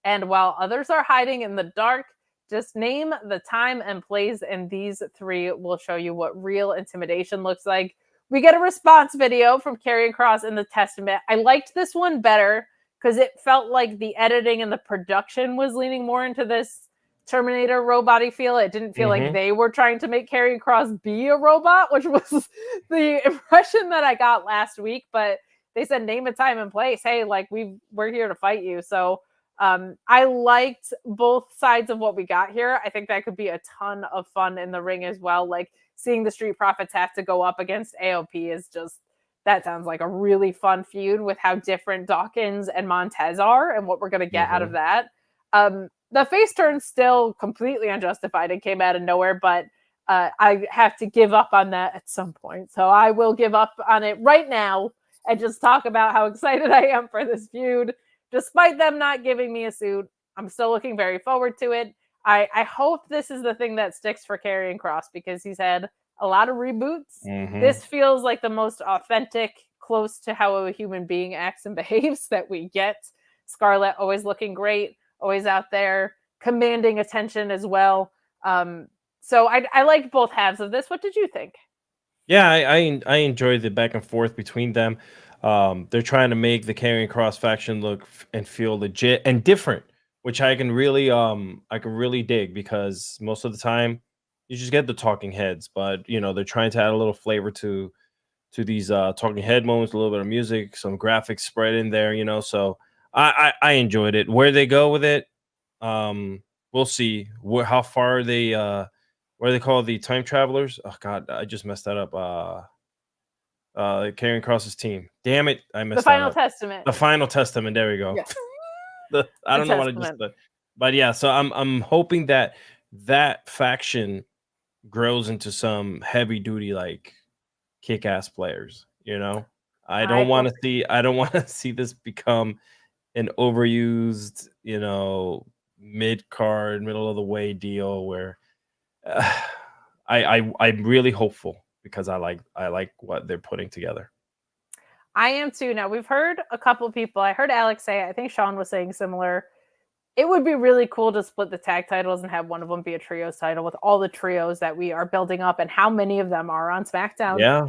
And while others are hiding in the dark, just name the time and place, and these three will show you what real intimidation looks like. We get a response video from Karrion Kross in the Testament. I liked this one better because it felt like the editing and the production was leaning more into this Terminator robot-y feel. It didn't feel like they were trying to make Karrion Kross be a robot, which was the impression that I got last week. But they said name a time and place. Hey, like we're here to fight you. So I liked both sides of what we got here. I think that could be a ton of fun in the ring as well. Like seeing the Street Profits have to go up against AOP is just, that sounds like a really fun feud with how different Dawkins and Montez are and what we're going to get out of that. The face turn still completely unjustified and came out of nowhere, but I have to give up on that at some point. So I will give up on it right now and just talk about how excited I am for this feud. Despite them not giving me a suit, I'm still looking very forward to it. I hope this is the thing that sticks for Karrion Kross because he's had a lot of reboots. This feels like the most authentic, close to how a human being acts and behaves that we get. Scarlett always looking great, always out there, commanding attention as well. So I liked both halves of this. What did you think? Yeah, I enjoyed the back and forth between them. They're trying to make the Karrion Kross faction look and feel legit and different, which I can really dig because most of the time you just get the talking heads, but they're trying to add a little flavor to these talking head moments, a little bit of music, some graphics spread in there, So I enjoyed it. Where they go with it, we'll see. How far they what are they called? The time travelers? Oh God, I just messed that up. Karrion Kross's team. Damn it, I messed that up. Testament. The Final Testament. There we go. Yes. I don't know what I just said, but yeah. So I'm hoping that faction grows into some heavy duty like kick-ass players. I don't want to see this become an overused, mid-card, middle of the way deal where I'm really hopeful because I like what they're putting together. I am too. Now we've heard a couple of people. I heard Alex say, I think Sean was saying similar. It would be really cool to split the tag titles and have one of them be a trios title with all the trios that we are building up and how many of them are on SmackDown. Yeah.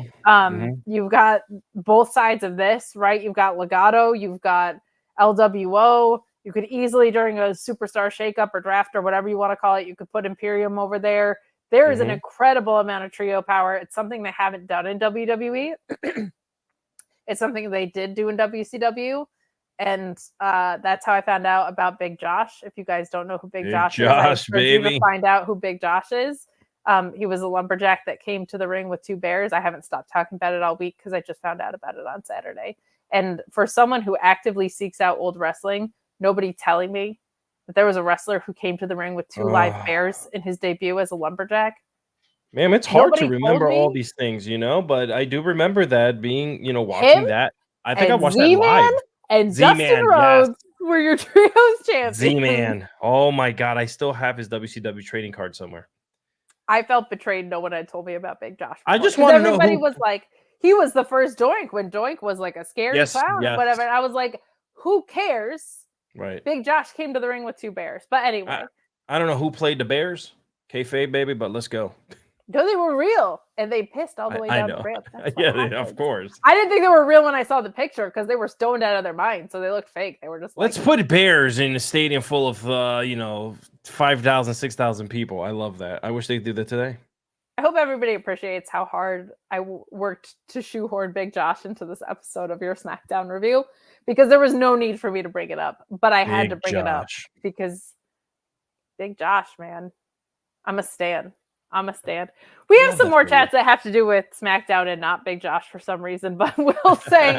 You've got both sides of this, right? You've got Legado, you've got LWO. You could easily, during a superstar shakeup or draft or whatever you want to call it, you could put Imperium over there. There is an incredible amount of trio power. It's something they haven't done in WWE. It's something they did do in WCW. And that's how I found out about Big Josh. If you guys don't know who Big Josh is, I encourage you to find out who Big Josh is. He was a lumberjack that came to the ring with two bears. I haven't stopped talking about it all week because I just found out about it on Saturday. And for someone who actively seeks out old wrestling, nobody telling me that there was a wrestler who came to the ring with two live bears in his debut as a lumberjack. Man, it's hard to remember all these things, but I do remember that being, watching that. I think I watched that live. And Dustin Rhodes were your trios champions. Z-Man. Oh my God. I still have his WCW trading card somewhere. I felt betrayed. No one had told me about Big Josh. I just want to know everybody was like, he was the first Doink when Doink was like a scary clown or whatever. And I was like, who cares? Right. Big Josh came to the ring with 2 bears. But anyway. I don't know who played the Bears. Kayfabe, baby, but let's go. No, they were real, and they pissed all the way down the ramp. Yeah, of course. I didn't think they were real when I saw the picture because they were stoned out of their mind, so they looked fake. They were just let's put bears in a stadium full of 5,000, 6,000 people. I love that. I wish they'd do that today. I hope everybody appreciates how hard I worked to shoehorn Big Josh into this episode of your SmackDown review because there was no need for me to bring it up, but I had to bring it up because Big Josh, man, I'm a stan. We have some more chats that have to do with SmackDown and not Big Josh for some reason, but we'll say,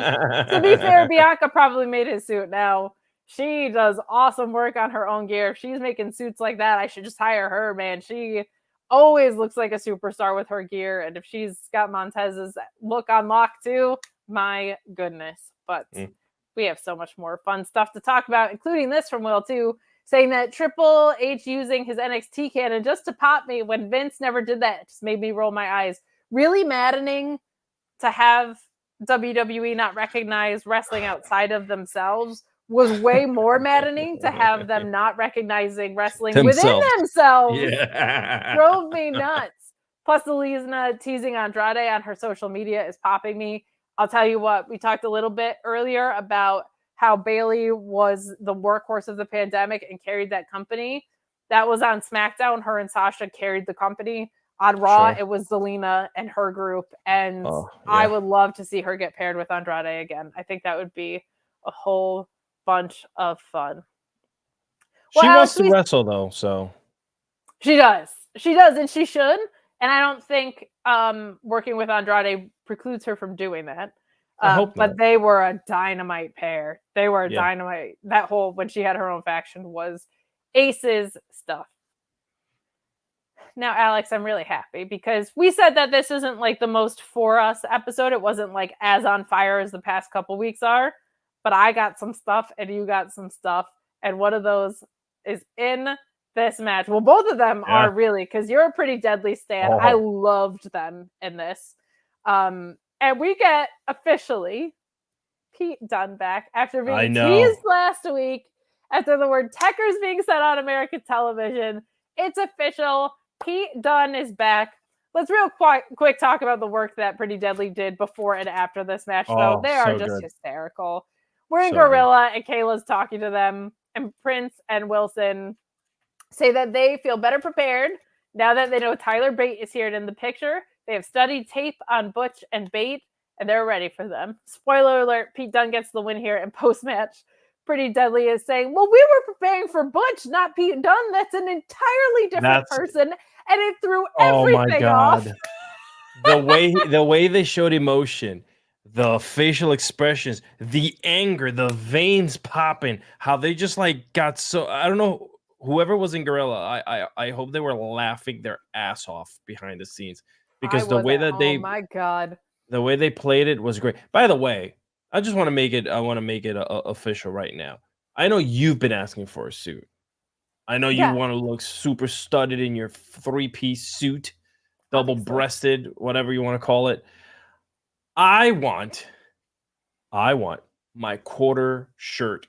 to be fair, Bianca probably made his suit now. She does awesome work on her own gear. If she's making suits like that, I should just hire her, man. She always looks like a superstar with her gear, and if she's got Montez's look on lock too, my goodness. But we have so much more fun stuff to talk about, including this from Will too, saying that Triple H using his NXT cannon just to pop me when Vince never did that. It just made me roll my eyes. Really maddening to have WWE not recognize wrestling outside of themselves was way more maddening to have them not recognizing wrestling within themselves. Yeah. Drove me nuts. Plus, Elizna teasing Andrade on her social media is popping me. I'll tell you what, we talked a little bit earlier about how Bayley was the workhorse of the pandemic and carried that company. That was on SmackDown. Her and Sasha carried the company. On Raw, It was Zelina and her group. And I would love to see her get paired with Andrade again. I think that would be a whole bunch of fun. She wants to wrestle, though, so. She does. She does, and she should. And I don't think working with Andrade precludes her from doing that. I hope but they were a dynamite pair. They were a dynamite. That whole, when she had her own faction, was aces stuff. Now, Alex, I'm really happy because we said that this isn't like the most for us episode. It wasn't like as on fire as the past couple weeks are, but I got some stuff and you got some stuff. And one of those is in this match. Well, both of them are really, because you're a pretty deadly stan. I loved them in this. And we get officially Pete Dunne back after being teased last week after the word Techers being said on American television. It's official. Pete Dunne is back. Let's real quick talk about the work that Pretty Deadly did before and after this match, though. They are just hysterical. We're in Gorilla, and Kayla's talking to them, and Prince and Wilson say that they feel better prepared now that they know Tyler Bate is here and in the picture. They have studied tape on Butch and Bate, and they're ready for them. Spoiler alert, Pete Dunne gets the win here, and post-match, Pretty Deadly is saying, well, we were preparing for Butch, not Pete Dunne. That's an entirely different person, and it threw everything off. The way they showed emotion, the facial expressions, the anger, the veins popping, how they just like got so, I don't know, whoever was in Gorilla, I hope they were laughing their ass off behind the scenes. Because the way that the way they played it was great. By the way, I want to make it official right now. I know you've been asking for a suit. I know you want to look super studded in your 3-piece suit, double-breasted, whatever you want to call it. I want my quarter shirt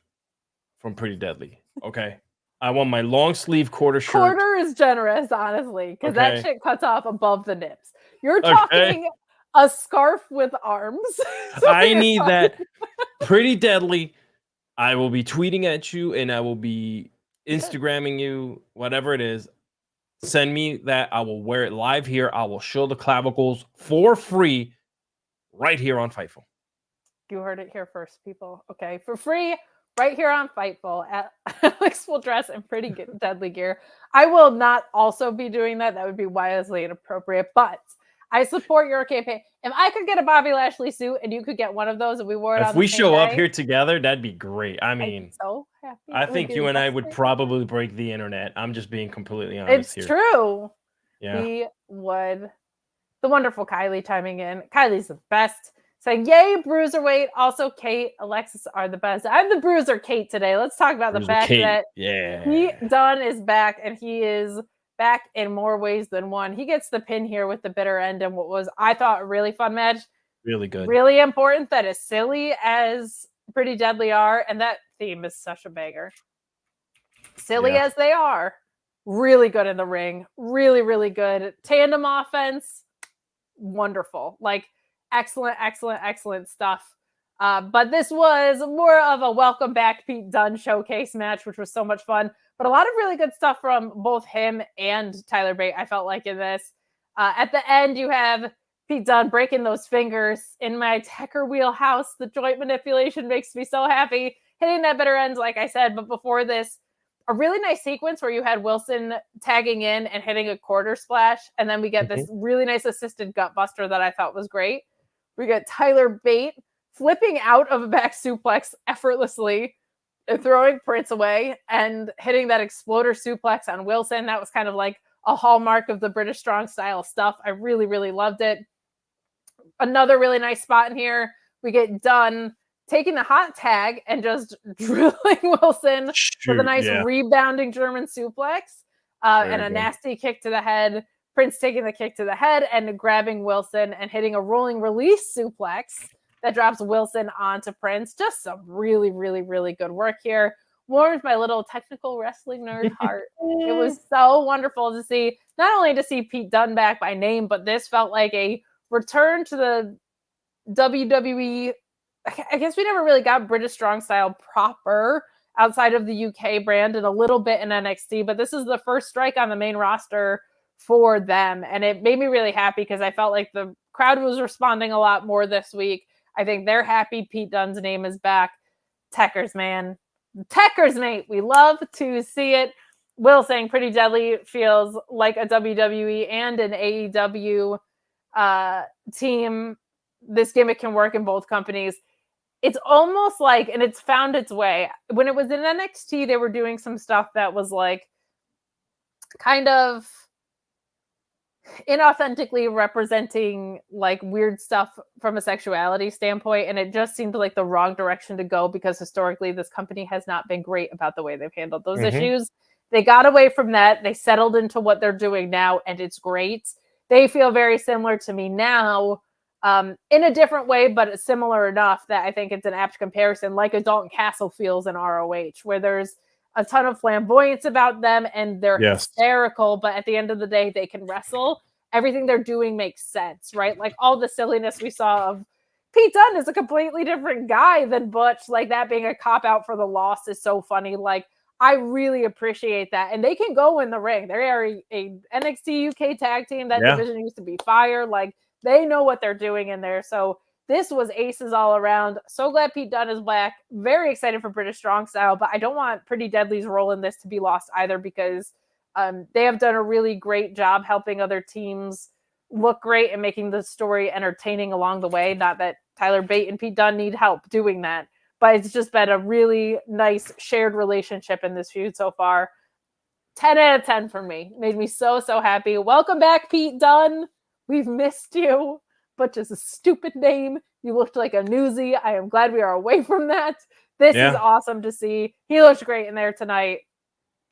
from Pretty Deadly. Okay. I want my long sleeve quarter shirt. Quarter is generous, honestly, because that shit cuts off above the nips. You're talking a scarf with arms. So I need that. Pretty Deadly. I will be tweeting at you and I will be Instagramming you, whatever it is. Send me that. I will wear it live here. I will show the clavicles for free right here on Fightful. You heard it here first, people. Okay, for free. Right here on Fightful, Alex will dress in Pretty Deadly gear. I will not also be doing that. That would be wildly inappropriate, but I support your campaign. If I could get a Bobby Lashley suit and you could get one of those and we wore it on the same day. If we show up here together, that'd be great. I mean, I'm so happy. I think you and I would probably break the internet. I'm just being completely honest here. It's true. Yeah. We would. The wonderful Kylie chiming in. Kylie's the best. saying, yay, Bruiserweight. Also, Kate, Alexis are the best. I'm the Bruiser Kate today. Let's talk about the fact that Pete Dunne is back, and he is back in more ways than one. He gets the pin here with the bitter end and what was, I thought, a really fun match. Really good. Really important that as silly as Pretty Deadly are, and that theme is such a banger. Silly as they are, really good in the ring. Really, really good. Tandem offense, wonderful. Like, excellent, excellent, excellent stuff. But this was more of a welcome back Pete Dunne showcase match, which was so much fun. But a lot of really good stuff from both him and Tyler Bate, I felt like, in this. At the end, you have Pete Dunne breaking those fingers in my Tecker wheelhouse. The joint manipulation makes me so happy. Hitting that bitter end, like I said. But before this, a really nice sequence where you had Wilson tagging in and hitting a quarter splash. And then we get this really nice assisted gut buster that I thought was great. We get Tyler Bate flipping out of a back suplex effortlessly and throwing Prince away and hitting that exploder suplex on Wilson. That was kind of like a hallmark of the British strong style stuff. I really, really loved it. Another really nice spot in here. We get Dunne taking the hot tag and just drilling Wilson with a nice rebounding German suplex and a nasty kick to the head. Prince taking the kick to the head and grabbing Wilson and hitting a rolling release suplex that drops Wilson onto Prince. Just some really, really, really good work here. Warms my little technical wrestling nerd heart. It was so wonderful to see, not only to see Pete Dunne back by name, but this felt like a return to the WWE. I guess we never really got British strong style proper outside of the UK brand and a little bit in NXT, but this is the first strike on the main roster for them. And it made me really happy because I felt like the crowd was responding a lot more this week. I think they're happy Pete Dunne's name is back. Techers, man. Techers, mate. We love to see it. Will saying Pretty Deadly feels like a WWE and an AEW team. This gimmick can work in both companies. It's almost like, and it's found its way. When it was in NXT, they were doing some stuff that was like kind of inauthentically representing like weird stuff from a sexuality standpoint, and it just seemed like the wrong direction to go because historically this company has not been great about the way they've handled those issues. They got away from that. They settled into what they're doing now, and it's great. They feel very similar to me now, in a different way, but similar enough that I think it's an apt comparison, like a Dalton Castle feels in ROH, where there's a ton of flamboyance about them and they're hysterical, but at the end of the day, they can wrestle. Everything they're doing makes sense, right? Like all the silliness we saw of Pete Dunne is a completely different guy than Butch. Like that being a cop out for the loss is so funny. Like I really appreciate that. And they can go in the ring. They are a NXT UK tag team. That division used to be Fyre. Like they know what they're doing in there. So this was aces all around. So glad Pete Dunne is back. Very excited for British Strong Style, but I don't want Pretty Deadly's role in this to be lost either because they have done a really great job helping other teams look great and making the story entertaining along the way. Not that Tyler Bate and Pete Dunne need help doing that, but it's just been a really nice shared relationship in this feud so far. 10 out of 10 for me. Made me so, so happy. Welcome back, Pete Dunne. We've missed you. Butch is a stupid name. You looked like a newsie. I am glad we are away from that. This is awesome to see. He looks great in there tonight.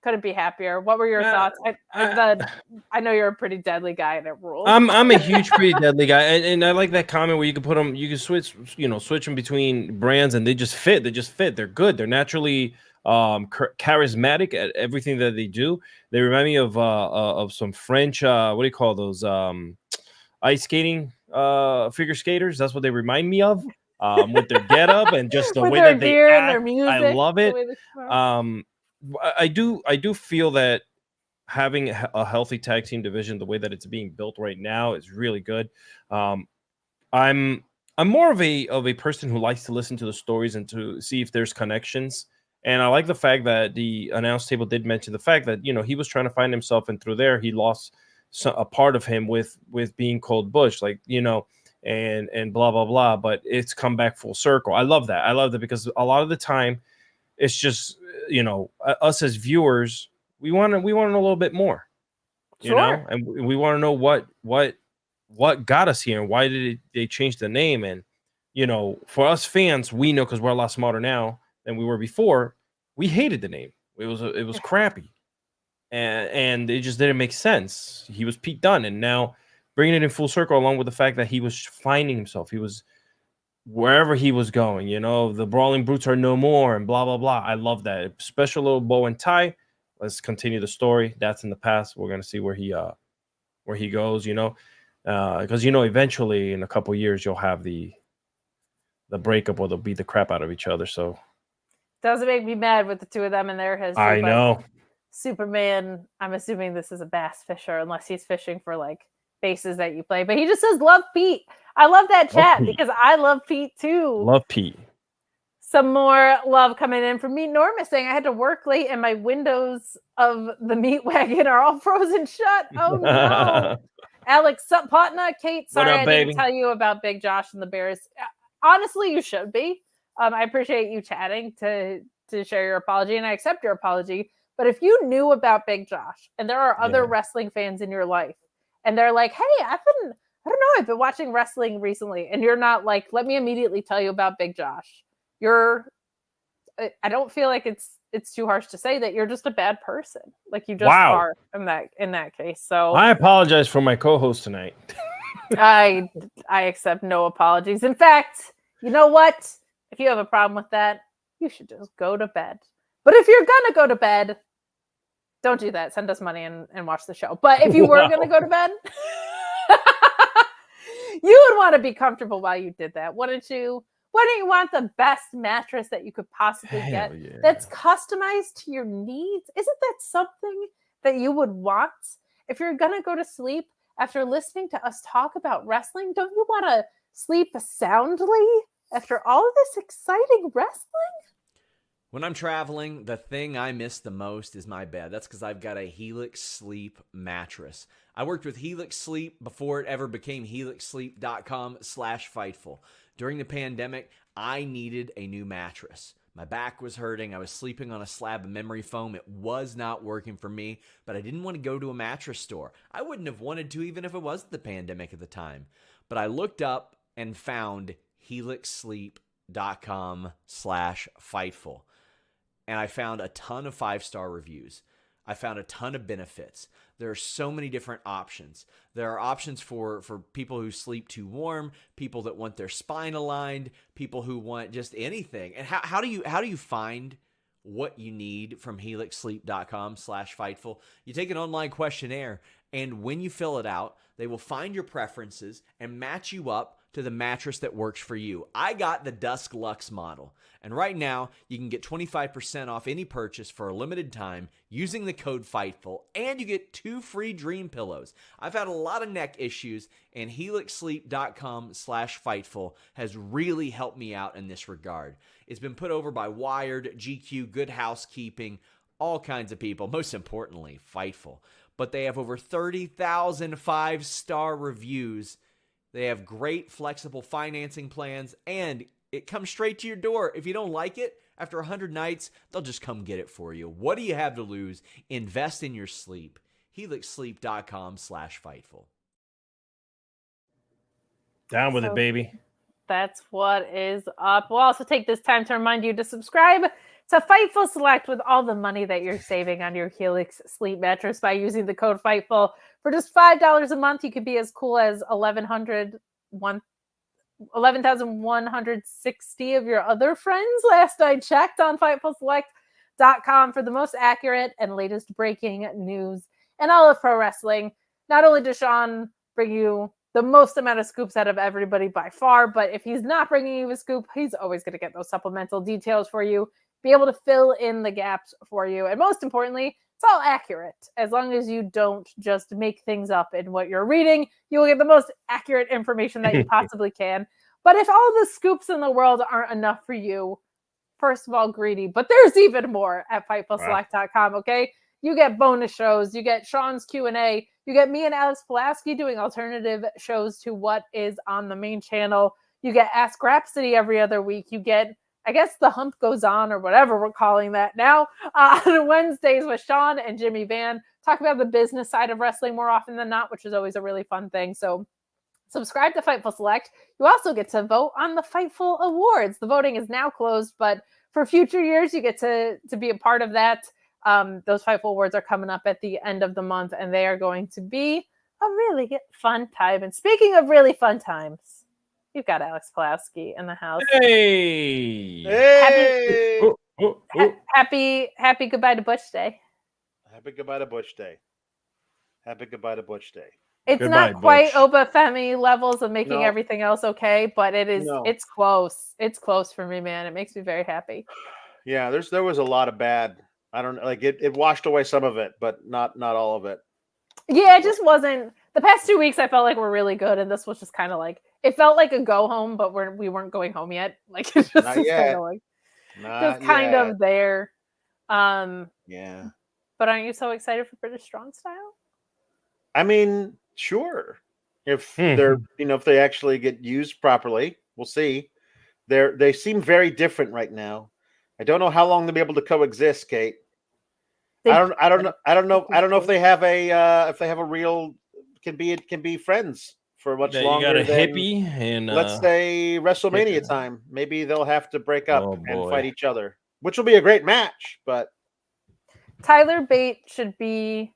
Couldn't be happier. What were your thoughts? I know you're a Pretty Deadly guy and it rules. I'm a huge Pretty Deadly guy, and I like that comment where you can put them, you can switch them between brands and they just fit. They're good. They're naturally charismatic at everything that they do. They remind me of some French what do you call those ice skating figure skaters. That's what they remind me of with their getup and just the way that they act. Their music, I love it. I do feel that having a healthy tag team division the way that it's being built right now is really good. I'm more of a person who likes to listen to the stories and to see if there's connections. And I like the fact that the announce table did mention the fact that he was trying to find himself, and through there he lost a part of him with being called Butch, and blah blah blah. But it's come back full circle. I love that because a lot of the time it's just us as viewers, we want to know a little bit more, and we want to know what got us here and why did they change the name. And for us fans, we know because we're a lot smarter now than we were before. We hated the name. It was crappy, and it just didn't make sense. He was Pete Dunne, and now bringing it in full circle, along with the fact that he was finding himself. He was wherever he was going. The Brawling Brutes are no more, and blah blah blah. I love that special little bow and tie. Let's continue the story. That's in the past. We're gonna see where he goes. Because eventually in a couple years you'll have the breakup, or they'll beat the crap out of each other. So doesn't make me mad with the two of them in their history. I know. Superman, I'm assuming this is a bass fisher, unless he's fishing for like bases that you play. But he just says, "Love Pete." I love that chat because I love Pete too. Love Pete. Some more love coming in from me. Norma saying, "I had to work late and my windows of the meat wagon are all frozen shut." Oh no. Alex Patna, Kate, sorry I didn't tell you about Big Josh and the Bears. Honestly, you should be. I appreciate you chatting to share your apology, and I accept your apology. But if you knew about Big Josh and there are other wrestling fans in your life and they're like, "Hey, I've been watching wrestling recently," and you're not like, "Let me immediately tell you about Big Josh." I don't feel like it's too harsh to say that you're just a bad person. Like you just are in that case. So I apologize for my co-host tonight. I accept no apologies. In fact, you know what? If you have a problem with that, you should just go to bed. But if you're gonna go to bed, don't do that. Send us money and watch the show. But if you were gonna go to bed, you would want to be comfortable while you did that, wouldn't you? Wouldn't you want the best mattress that you could possibly get that's customized to your needs? Isn't that something that you would want? If you're going to go to sleep after listening to us talk about wrestling, don't you want to sleep soundly after all of this exciting wrestling? When I'm traveling, the thing I miss the most is my bed. That's because I've got a Helix Sleep mattress. I worked with Helix Sleep before it ever became helixsleep.com/Fightful. During the pandemic, I needed a new mattress. My back was hurting. I was sleeping on a slab of memory foam. It was not working for me, but I didn't want to go to a mattress store. I wouldn't have wanted to even if it wasn't the pandemic at the time. But I looked up and found helixsleep.com/Fightful. And I found a ton of 5-star reviews. I found a ton of benefits. There are so many different options. There are options for people who sleep too warm, people that want their spine aligned, people who want just anything. And how do you find what you need from helixsleep.com/Fightful? You take an online questionnaire, and when you fill it out, they will find your preferences and match you up to the mattress that works for you. I got the Dusk Luxe model, and right now you can get 25% off any purchase for a limited time using the code FIGHTFUL, and you get 2 free dream pillows. I've had a lot of neck issues, and helixsleep.com/Fightful has really helped me out in this regard. It's been put over by Wired, GQ, Good Housekeeping, all kinds of people, most importantly, Fightful. But they have over 30,000 5-star reviews. They have great flexible financing plans, and it comes straight to your door. If you don't like it, after 100 nights, they'll just come get it for you. What do you have to lose? Invest in your sleep. helixsleep.com/Fightful. Down with it, baby. That's what is up. We'll also take this time to remind you to subscribe to Fightful Select with all the money that you're saving on your Helix Sleep mattress by using the code FIGHTFUL. For just $5 a month, you could be as cool as 11,160 of your other friends. Last I checked on FightfulSelect.com for the most accurate and latest breaking news and all of pro wrestling. Not only does Sean bring you the most amount of scoops out of everybody by far, but if he's not bringing you a scoop, he's always going to get those supplemental details for you, be able to fill in the gaps for you. And most importantly, it's all accurate. As long as you don't just make things up in what you're reading, you will get the most accurate information that you possibly can. But if all the scoops in the world aren't enough for you, first of all, greedy, but there's even more at FightfulSelect.com, okay? You get bonus shows, you get Sean's Q&A, you get me and Alex Pulaski doing alternative shows to what is on the main channel. You get Ask Rhapsody every other week. You get, I guess, The Hump Goes On, or whatever we're calling that now, on Wednesdays with Sean and Jimmy Van. Talk about the business side of wrestling more often than not, which is always a really fun thing. So subscribe to Fightful Select, you also get to vote on the Fightful Awards. The voting is now closed, but for future years, you get to be a part of that. Those Fightful Awards are coming up at the end of the month, and they are going to be a really fun time. And speaking of really fun times, you've got Alex Pulaski in the house. Hey! Happy goodbye to Butch Day. Happy goodbye to Butch Day. Happy goodbye to Butch Day. It's Goodbye, not quite Butch. Obafemi levels of making everything else okay, but it is. No. It's close. It's close for me, man. It makes me very happy. Yeah, there was a lot of bad. I don't like it. It washed away some of it, but not all of it. Yeah, it just wasn't. The past 2 weeks, I felt like were really good, and this was just kind of like it felt like a go home, but we weren't going home yet. Like it just Not was yet. kind of like Not just kind yet. of there. Yeah. But aren't you so excited for British Strong Style? I mean, sure. If they're, if they actually get used properly, we'll see. They seem very different right now. I don't know how long they'll be able to coexist, Kate. I don't know if they have a real can be friends for much longer. You got a than, hippie and let's say WrestleMania hippie. time. Maybe they'll have to break up Oh, and boy. fight each other, which will be a great match. But Tyler Bate should be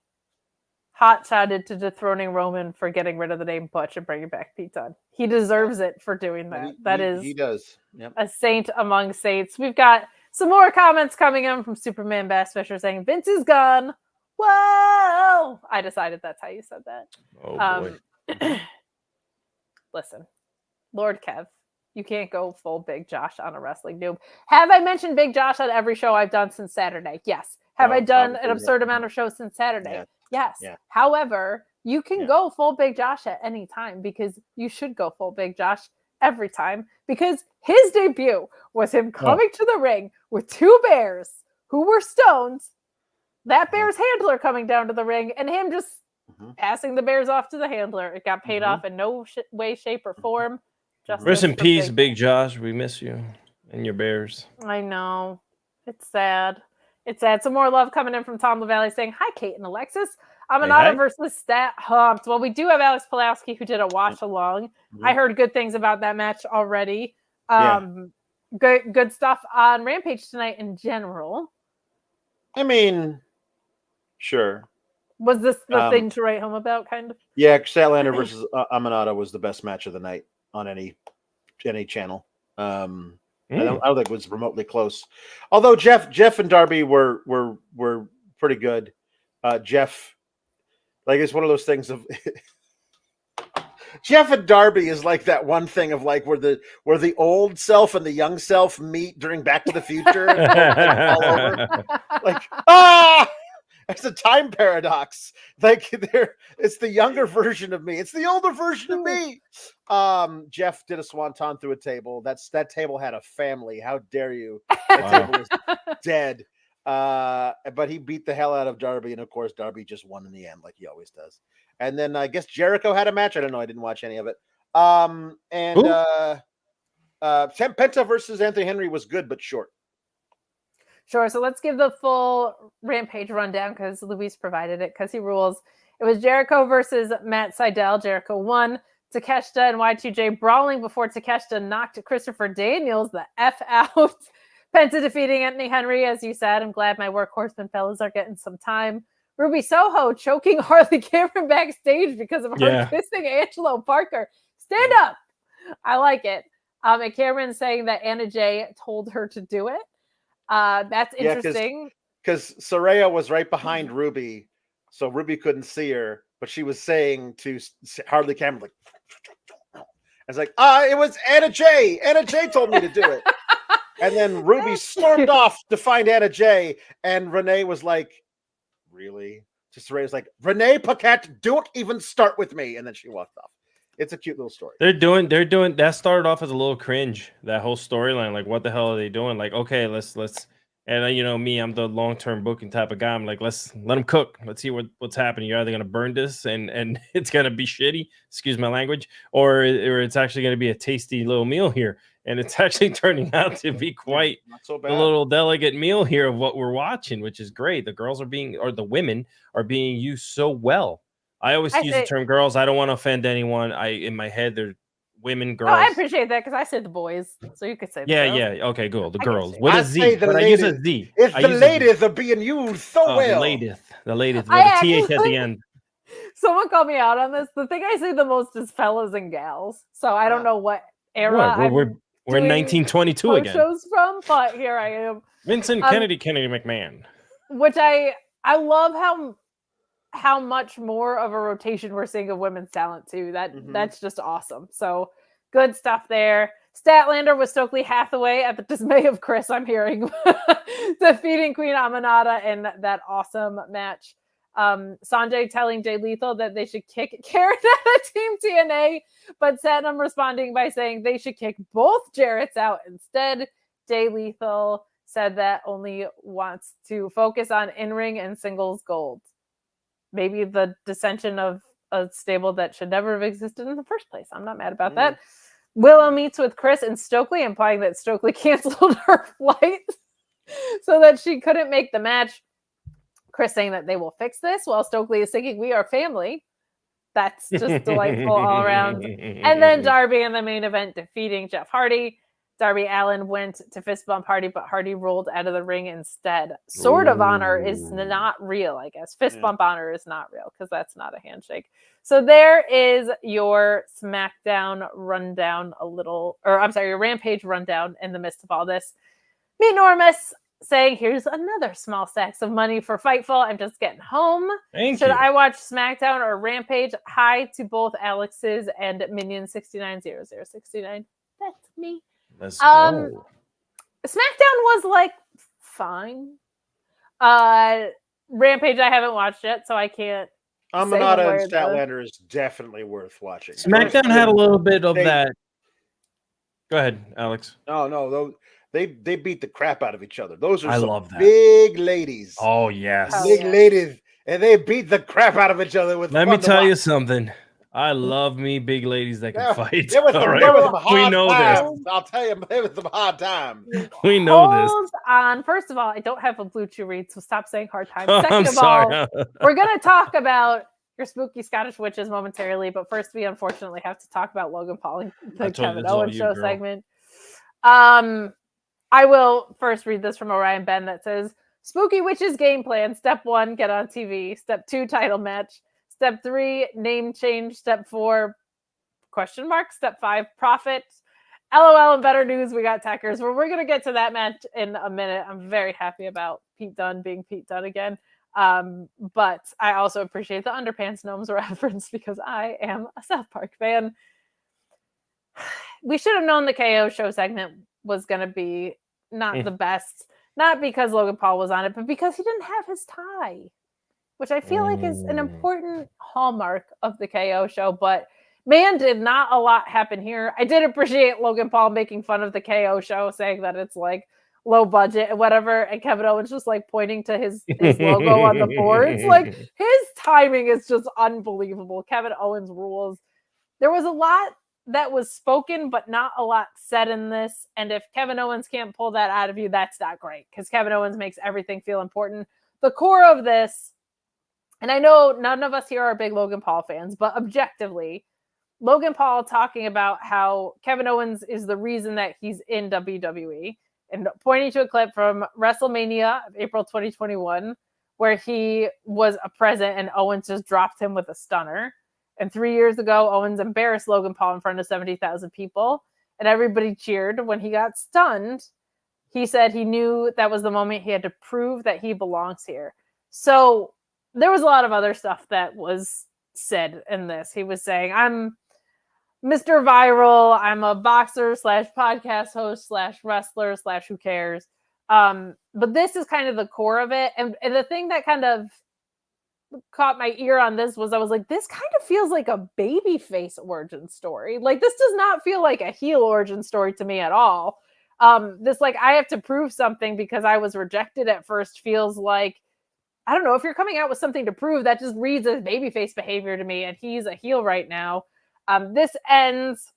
hot-shotted to dethroning Roman for getting rid of the name Butch and bringing back Pete Dunne. He deserves it for doing that. He does. Yep. A saint among saints. We've got some more comments coming in from Superman Bass Fisher saying Vince is gone. Whoa! I decided that's how you said that. Oh boy. Listen, Lord Kev, you can't go full Big Josh on a wrestling noob. Have I mentioned Big Josh on every show I've done since Saturday? Yes. Have I done an absurd amount of shows since Saturday? Yeah. Yes. Yeah. However, you can go full Big Josh at any time because you should go full Big Josh every time because his debut was him coming to the ring with two bears who were stones, that bear's handler coming down to the ring, and him just passing the bears off to the handler. It got paid off in no way, shape, or form. Rest in peace, Big Josh. We miss you and your bears. I know. It's sad. It's sad. Some more love coming in from Tom LaValle saying, hi, Kate and Alexis. Aminata versus Stat Humped. Well, we do have Alex Pulaski who did a watch along. I heard good things about that match already. Good stuff on Rampage tonight in general. I mean, sure. Was this the thing to write home about, kind of? Yeah, Statlander versus Aminata was the best match of the night on any channel. I don't think it was remotely close. Although Jeff and Darby were pretty good. Jeff, like, it's one of those things of Jeff and Darby is like that one thing of like where the old self and the young self meet during Back to the Future. All over. Like, it's a time paradox. Like it's the younger version of me. It's the older version of me. Jeff did a swanton through a table. That table had a family. How dare you? That table was dead. But he beat the hell out of Darby, and of course Darby just won in the end, like he always does. And then I guess Jericho had a match. I don't know. I didn't watch any of it. Penta versus Anthony Henry was good but short. Sure. So let's give the full Rampage rundown because Luis provided it because he rules. It was Jericho versus Matt Sydal. Jericho won. Takeshita and Y2J brawling before Takeshita knocked Christopher Daniels the F out. Penta defeating Anthony Henry, as you said. I'm glad my workhorseman fellas are getting some time. Ruby Soho choking Harley Cameron backstage because of her kissing Angelo Parker. Stand up. I like it. And Cameron saying that Anna Jay told her to do it. That's interesting. Because Saraya was right behind Ruby, so Ruby couldn't see her, but she was saying to Harley Cameron, like, it's like, it was Anna Jay. Anna Jay told me to do it. And then Ruby stormed off to find Anna Jay, and Renee was like, really? Just Saraya's like, Renee Paquette, don't even start with me. And then she walked off. It's a cute little story. They're doing that started off as a little cringe, that whole storyline. Like, what the hell are they doing? Like, okay, let's and you know me, I'm the long-term booking type of guy. I'm like, let's let them cook. Let's see what's happening. You're either gonna burn this and it's gonna be shitty, excuse my language, or it's actually gonna be a tasty little meal here. And it's actually turning out to be quite not so bad. A little delicate meal here of what we're watching, which is great. The girls the women are being used so well. I always use the term girls. I don't want to offend anyone. In my head, they're women, girls. Oh, I appreciate that because I said the boys, so you could say the girls. Yeah. Okay, cool. The I girls with a Z, but I use a Z. It's the ladies are being used so well. The ladies with a TH at the end. Someone called me out on this. The thing I say the most is fellas and gals. So I don't know what era we're in 1922 again. Shows from, but here I am. Vincent Kennedy McMahon. Which I love how much more of a rotation we're seeing of women's talent too. That's just awesome. So good stuff there. Statlander with Stokely Hathaway at the dismay of Chris, I'm hearing, defeating Queen Aminata in that awesome match. Sanjay telling Jay Lethal that they should kick Karen out of Team TNA, but Satnam responding by saying they should kick both Jarretts out instead. Jay Lethal said that only wants to focus on in-ring and singles gold. Maybe the dissension of a stable that should never have existed in the first place. I'm not mad about that. Willow meets with Chris and Stokely, implying that Stokely canceled her flight so that she couldn't make the match. Chris saying that they will fix this, while Stokely is thinking we are family. That's just delightful all around. And then Darby in the main event defeating Jeff Hardy. Darby Allin went to fist bump Hardy, but Hardy rolled out of the ring instead. Sword of Honor is not real, I guess. Fist bump honor is not real because that's not a handshake. So there is your SmackDown rundown your Rampage rundown in the midst of all this. Meet Normus saying, here's another small stacks of money for Fightful. I'm just getting home. Should I watch SmackDown or Rampage? Hi to both Alex's and Minion 690069. That's me. Let's go. SmackDown was fine. Rampage I haven't watched yet, so I can't. Aminata and Statlander is definitely worth watching. SmackDown had a little bit of that. Go ahead, Alex. No, they beat the crap out of each other. Those are love that. Big ladies. Oh yes, big ladies, and they beat the crap out of each other with. Let me tell you something. I love me big ladies that can fight. There was some hard times. This. I'll tell you, there was some hard times. We know this. Hold on. First of all, I don't have a Blue Chew read, so stop saying hard times. Second of all, we're going to talk about your spooky Scottish witches momentarily, but first we unfortunately have to talk about Logan Paul and the Kevin Owens show segment. I will first read this from Orion Ben that says, Spooky Witches game plan. Step 1, get on TV. Step 2, title match. Step 3, name change. Step 4, question mark. Step 5, profit. LOL and better news, we got Techers. Well, we're going to get to that match in a minute. I'm very happy about Pete Dunne being Pete Dunne again. But I also appreciate the Underpants Gnomes reference because I am a South Park fan. We should have known the KO show segment was going to be not the best. Not because Logan Paul was on it, but because he didn't have his tie, which I feel like is an important hallmark of the KO show. But man, did not a lot happen here. I did appreciate Logan Paul making fun of the KO show, saying that it's low budget and whatever. And Kevin Owens just pointing to his logo on the boards. His timing is just unbelievable. Kevin Owens rules. There was a lot that was spoken, but not a lot said in this. And if Kevin Owens can't pull that out of you, that's not great because Kevin Owens makes everything feel important. The core of this, and I know none of us here are big Logan Paul fans, but objectively, Logan Paul talking about how Kevin Owens is the reason that he's in WWE and pointing to a clip from WrestleMania of April 2021 where he was a present and Owens just dropped him with a stunner. And 3 years ago, Owens embarrassed Logan Paul in front of 70,000 people, and everybody cheered when he got stunned. He said he knew that was the moment he had to prove that he belongs here. So there was a lot of other stuff that was said in this. He was saying, I'm Mr. Viral. I'm a boxer / podcast host / wrestler / who cares. But this is kind of the core of it. And the thing that kind of caught my ear on this was I was like, this kind of feels like a babyface origin story. This does not feel like a heel origin story to me at all. This I have to prove something because I was rejected at first feels like, I don't know, if you're coming out with something to prove, that just reads as babyface behavior to me, and he's a heel right now. This ends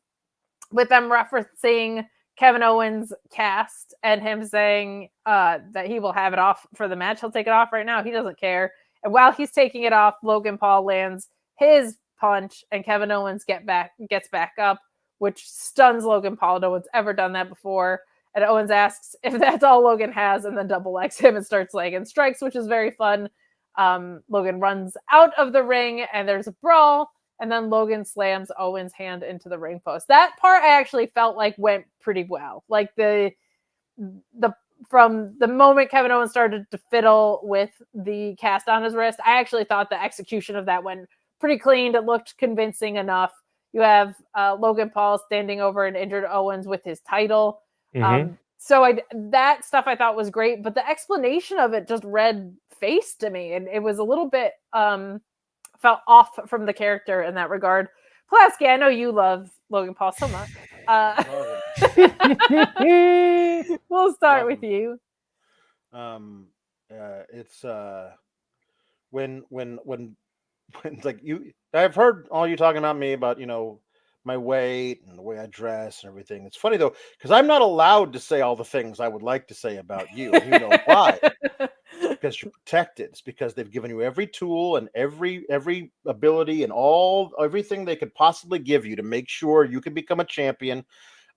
with them referencing Kevin Owens' cast and him saying that he will have it off for the match. He'll take it off right now. He doesn't care. And while he's taking it off, Logan Paul lands his punch, and Kevin Owens gets back up, which stuns Logan Paul. No one's ever done that before. And Owens asks if that's all Logan has, and then double legs him and starts landing strikes, which is very fun. Logan runs out of the ring, and there's a brawl, and then Logan slams Owens' hand into the ring post. That part I actually felt like went pretty well. Like from the moment Kevin Owens started to fiddle with the cast on his wrist, I actually thought the execution of that went pretty clean. It looked convincing enough. You have Logan Paul standing over an injured Owens with his title. So that stuff I thought was great, but the explanation of it just read face to me, and it was a little bit felt off from the character in that regard. Pulaski, I know you love Logan Paul so much. We'll start with you. It's when like I've heard all you talking about me about, my weight and the way I dress and everything. It's funny though, because I'm not allowed to say all the things I would like to say about you. You know why? Because you're protected. It's because they've given you every tool and every ability and everything they could possibly give you to make sure you can become a champion.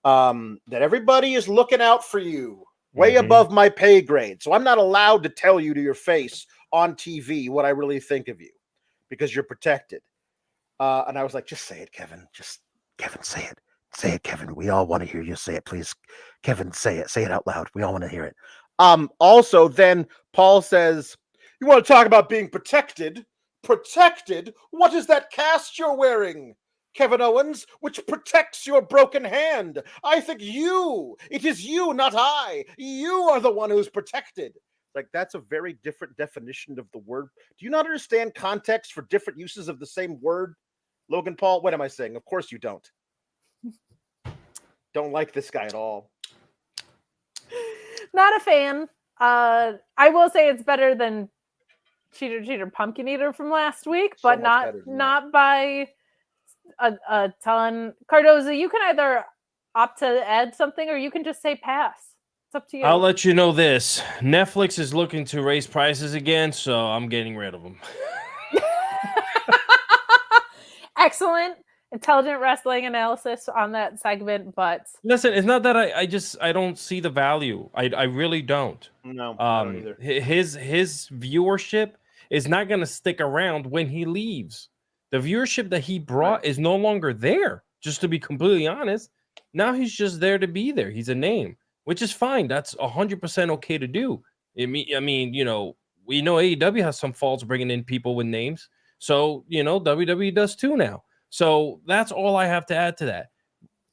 That everybody is looking out for you way above my pay grade. So I'm not allowed to tell you to your face on TV what I really think of you because you're protected. And I was like, just say it, Kevin. Kevin, say it. Say it, Kevin. We all want to hear you say it, please. Kevin, say it. Say it out loud. We all want to hear it. Also, then Paul says, you want to talk about being protected? Protected? What is that cast you're wearing, Kevin Owens, which protects your broken hand? I think it is you, not I. You are the one who's protected. Like, that's a very different definition of the word. Do you not understand context for different uses of the same word, Logan Paul? What am I saying? Of course you don't. Don't like this guy at all. Not a fan. I will say it's better than Cheater Pumpkin Eater from last week, but not by a ton. Cardoza, you can either opt to add something or you can just say pass. It's up to you. I'll let you know this. Netflix is looking to raise prices again, so I'm getting rid of them. Excellent. Intelligent wrestling analysis on that segment, but listen, it's not that I don't see the value. I really don't. No, I don't either. His viewership is not going to stick around when he leaves. The viewership that he brought is no longer there. Just to be completely honest, now he's just there to be there. He's a name, which is fine. That's 100% okay to do. I mean, we know AEW has some faults bringing in people with names, so WWE does too now. So that's all I have to add to that.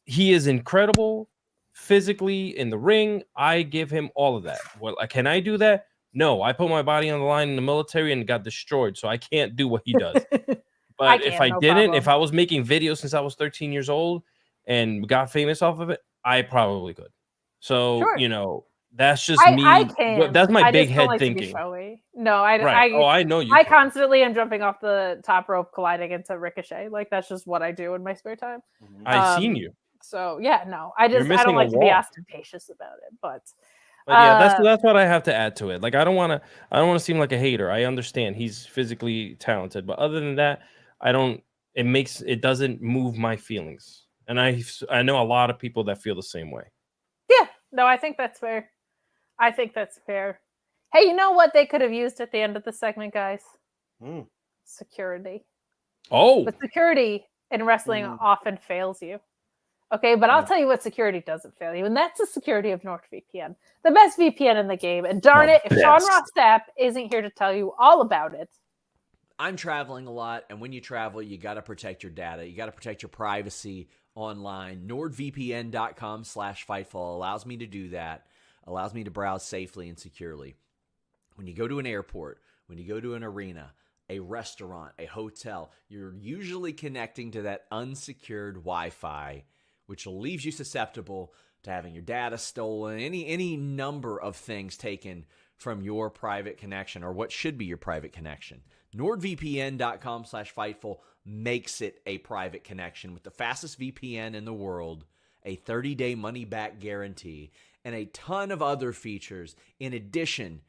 He is incredible physically in the ring. I give him all of that. Well, can I do that? No, I put my body on the line in the military and got destroyed, so I can't do what he does. But if I didn't, if I was making videos since I was 13 years old and got famous off of it, I probably could. So, sure. That's just me. I can. That's my big head thinking. No, I know you. I constantly am jumping off the top rope, colliding into Ricochet. Like, that's just what I do in my spare time. I've seen you. So yeah, no, I don't like to be ostentatious about it, but yeah, that's what I have to add to it. Like, I don't want to seem like a hater. I understand he's physically talented, but other than that, it doesn't move my feelings. And I know a lot of people that feel the same way. Yeah, no, I think that's fair. Hey, you know what they could have used at the end of the segment, guys? Security. Oh. But security in wrestling often fails you. Okay, but I'll tell you what security doesn't fail you, and that's the security of NordVPN. The best VPN in the game. And darn it, if Sean Ross Sapp isn't here to tell you all about it. I'm traveling a lot, and when you travel, you got to protect your data. You got to protect your privacy online. NordVPN.com/Fightful allows me to do that. Allows me to browse safely and securely. When you go to an airport, when you go to an arena, a restaurant, a hotel, you're usually connecting to that unsecured Wi-Fi, which leaves you susceptible to having your data stolen, any number of things taken from your private connection or what should be your private connection. NordVPN.com/Fightful makes it a private connection with the fastest VPN in the world, a 30-day money-back guarantee, and a ton of other features in addition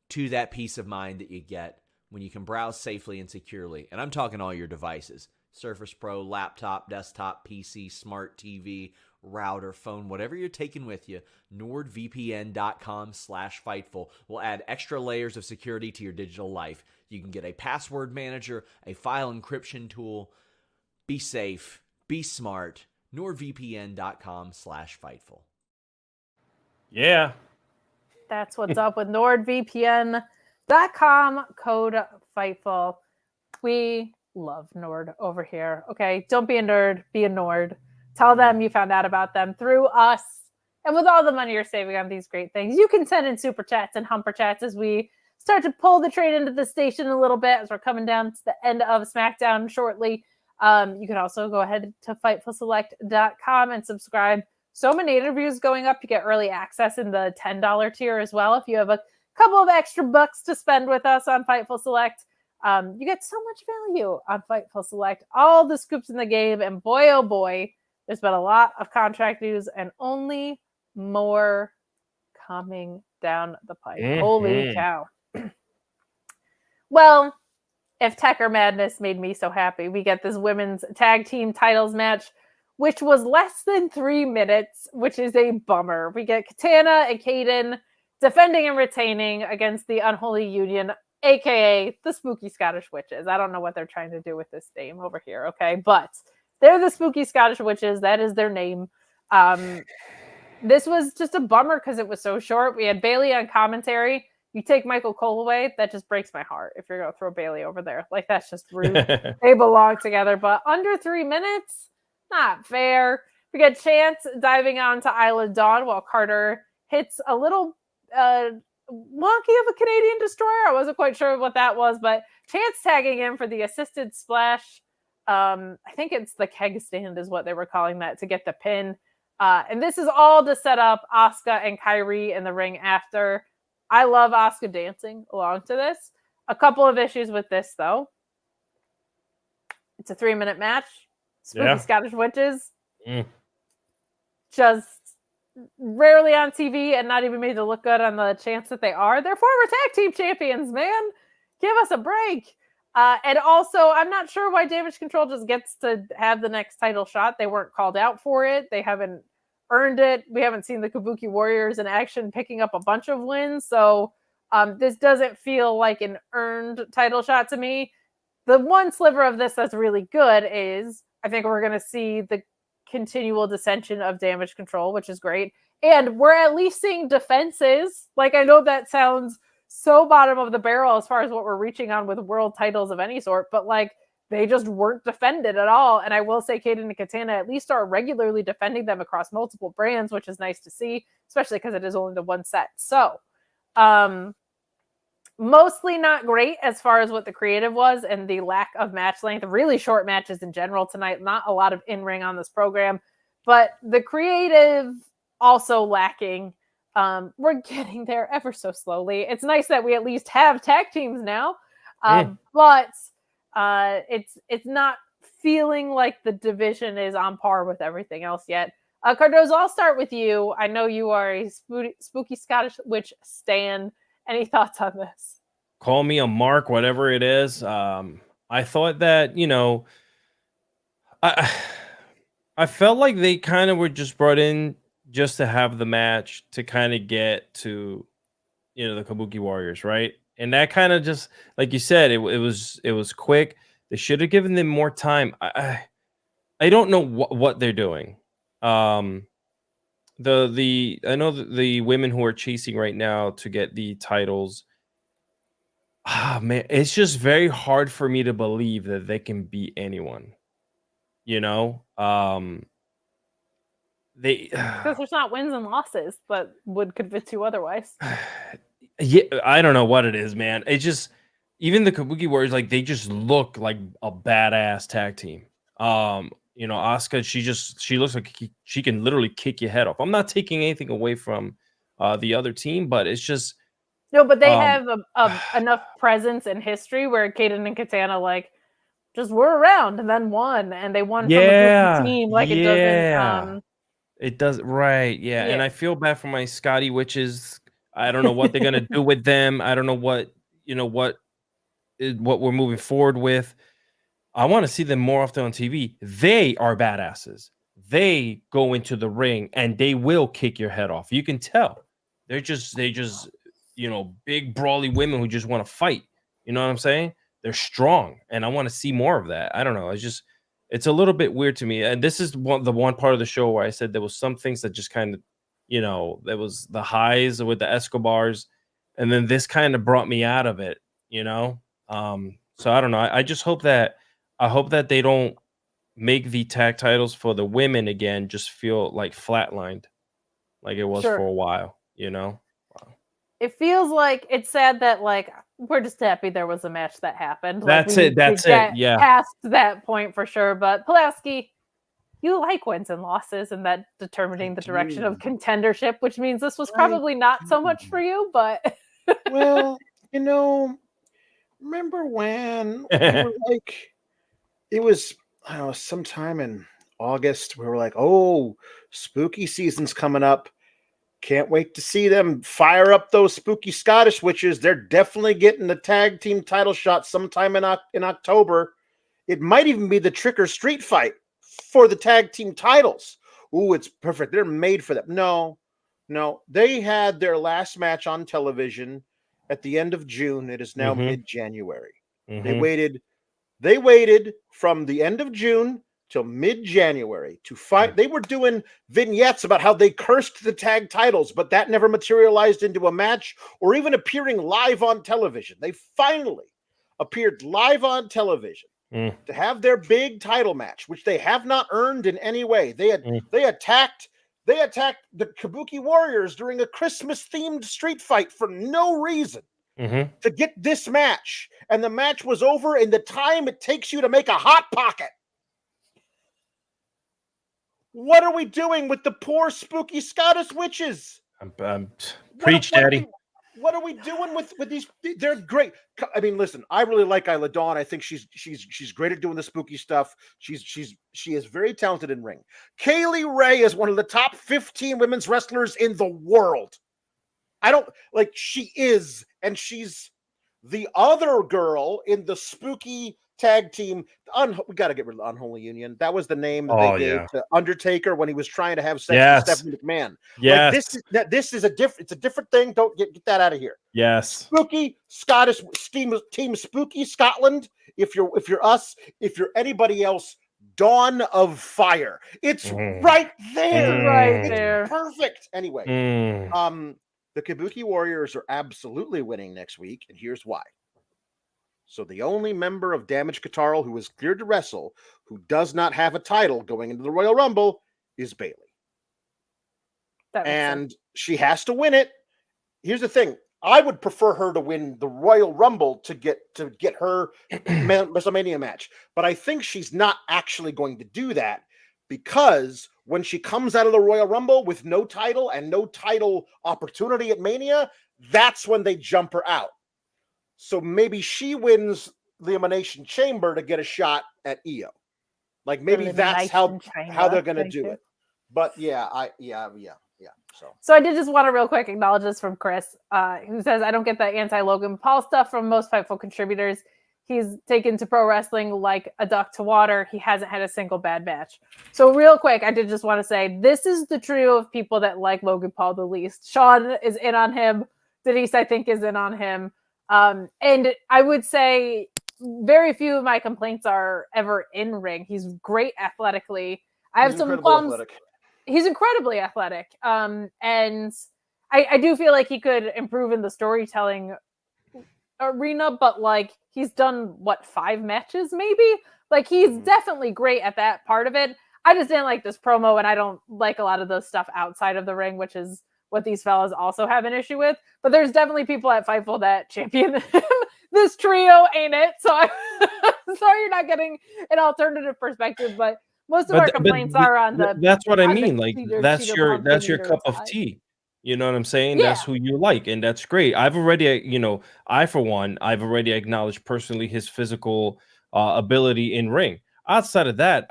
to that peace of mind that you get when you can browse safely and securely. And I'm talking all your devices. Surface Pro, laptop, desktop, PC, smart TV, router, phone, whatever you're taking with you, nordvpn.com/Fightful will add extra layers of security to your digital life. You can get a password manager, a file encryption tool. Be safe, be smart. nordvpn.com/Fightful. Yeah. That's what's up with nordvpn.com, code Fightful. We love Nord over here. Okay, don't be a nerd, be a Nord. Tell them you found out about them through us. And with all the money you're saving on these great things, you can send in super chats and humper chats as we start to pull the train into the station a little bit as we're coming down to the end of SmackDown shortly. You can also go ahead to FightfulSelect.com and subscribe. So many interviews going up. You get early access in the $10 tier as well. If you have a couple of extra bucks to spend with us on Fightful Select, you get so much value on Fightful Select. All the scoops in the game. And boy, oh boy, there's been a lot of contract news and only more coming down the pipe. Mm-hmm. Holy cow. Well, if Tecker Madness made me so happy, we get this women's tag team titles match, which was less than 3 minutes, which is a bummer. We get Katana and Kayden defending and retaining against the Unholy Union, a.k.a. the Spooky Scottish Witches. I don't know what they're trying to do with this name over here, okay? But they're the Spooky Scottish Witches. That is their name. This was just a bummer because it was so short. We had Bayley on commentary. You take Michael Cole away, that just breaks my heart if you're going to throw Bayley over there. Like, that's just rude. They belong together. But under 3 minutes, not fair. We get Chance diving onto Isla Dawn while Carter hits a little wonky of a Canadian destroyer. I wasn't quite sure what that was, but Chance tagging in for the assisted splash. I think it's the keg stand is what they were calling that to get the pin. And this is all to set up Asuka and Kyrie in the ring after. I love Asuka dancing along to this. A couple of issues with this, though. It's a 3-minute match. Spooky Scottish Witches. Just rarely on TV and not even made to look good on the chance that they are. They're former tag team champions, man. Give us a break. And also, I'm not sure why Damage Control just gets to have the next title shot. They weren't called out for it. They haven't earned it. We haven't seen the Kabuki Warriors in action picking up a bunch of wins. So this doesn't feel like an earned title shot to me. The one sliver of this that's really good is I think we're going to see the continual dissension of Damage Control, which is great. And we're at least seeing defenses. Like, I know that sounds so bottom of the barrel as far as what we're reaching on with world titles of any sort, but like, they just weren't defended at all. And I will say Kayden and Katana at least are regularly defending them across multiple brands, which is nice to see, especially because it is only the one set. So mostly not great as far as what the creative was and the lack of match length. Really short matches in general tonight. Not a lot of in-ring on this program, but the creative also lacking. We're getting there ever so slowly. It's nice that we at least have tag teams now, but it's not feeling like the division is on par with everything else yet. Cardozo, I'll start with you. I know you are a spooky Scottish witch stan. Any thoughts on this? Call me a mark, whatever it is. I thought that, I felt like they kind of were just brought in just to have the match to kind of get to, the Kabuki Warriors, right? And that kind of just, like you said, it was quick. They should have given them more time. I don't know what they're doing. I know the women who are chasing right now to get the titles. Man, it's just very hard for me to believe that they can beat anyone. Because there's not wins and losses, but would convince you otherwise. Yeah, I don't know what it is, man. It just, even the Kabuki Warriors, like, they just look like a badass tag team. Asuka, she looks like she can literally kick your head off. I'm not taking anything away from the other team, but it's just no. But they have enough presence in history where Kayden and Katana just were around and then won, and they won from a good team. It doesn't. It does, right? Yeah, and I feel bad for my Scotty witches. I don't know what they're gonna do with them. I don't know what what we're moving forward with. I want to see them more often on TV. They are badasses. They go into the ring and they will kick your head off. You can tell. They just big brawly women who just want to fight. You know what I'm saying? They're strong, and I want to see more of that. I don't know. It's a little bit weird to me. And this is the one part of the show where I said there was some things that just kind of, there was the highs with the Escobars, and then this kind of brought me out of it, So I don't know. I just hope that they don't make the tag titles for the women again just feel like flatlined, like it was for a while, Wow. It feels like it's sad that we're just happy there was a match that happened. That's it. Yeah. Past that point for sure. But Pulaski, you like wins and losses and that determining the direction of contendership, which means this was probably not so much for you, but well, remember when we were it was, I don't know, sometime in August, we were like, oh, spooky season's coming up. Can't wait to see them fire up those spooky Scottish witches. They're definitely getting the tag team title shot sometime in October. It might even be the trick or street fight for the tag team titles. Ooh, it's perfect. They're made for that. No. They had their last match on television at the end of June. It is now mid-January. They waited from the end of June till mid-January to fight. They were doing vignettes about how they cursed the tag titles, but that never materialized into a match or even appearing live on television. They finally appeared live on television to have their big title match, which they have not earned in any way. They attacked the Kabuki Warriors during a Christmas-themed street fight for no reason to get this match. And the match was over in the time it takes you to make a Hot Pocket. What are we doing with the poor spooky Scottish witches? Preach, Daddy. What are we doing with these? They're great. I mean, listen, I really like Isla Dawn. I think she's great at doing the spooky stuff. She is very talented in ring. Kaylee Ray is one of the top 15 women's wrestlers in the world. She is, and she's the other girl in the spooky tag team. We got to get rid of Unholy Union. That was the name that they gave to Undertaker when he was trying to have sex with Stephanie McMahon. Yes. This is it's a different thing. Don't get that out of here. Yes. Spooky Scottish team Spooky Scotland. If you're us, if you're anybody else, Dawn of Fire. It's right there. Right there. It's perfect. Anyway, the Kabuki Warriors are absolutely winning next week, and here's why. So the only member of Damage Katara who is cleared to wrestle, who does not have a title going into the Royal Rumble, is Bayley. And she has to win it. Here's the thing. I would prefer her to win the Royal Rumble to get her WrestleMania match. But I think she's not actually going to do that, because when she comes out of the Royal Rumble with no title and no title opportunity at Mania, that's when they jump her out. So maybe she wins the Elimination Chamber to get a shot at Io. Maybe that's how they're going to do it. But yeah. So I did just want to real quick acknowledge this from Chris, who says, I don't get that anti-Logan Paul stuff from most Fightful contributors. He's taken to pro wrestling like a duck to water. He hasn't had a single bad match. So real quick, I did just want to say, this is the trio of people that like Logan Paul the least. Sean is in on him. Denise, I think, is in on him. And I would say very few of my complaints are ever in ring. He's great athletically. I have some qualms. He's incredibly athletic. And I do feel like he could improve in the storytelling arena, but he's done 5 matches maybe? He's definitely great at that part of it. I just didn't like this promo, and I don't like a lot of the stuff outside of the ring, which is what these fellas also have an issue with. But there's definitely people at Fightful that champion him. This trio ain't it. So I'm sorry you're not getting an alternative perspective, but most of our complaints are on the. That's what I mean. That's your cup of tea. You know what I'm saying? Yeah. That's who you like, and that's great. I've already, I've already acknowledged personally his physical ability in ring. Outside of that,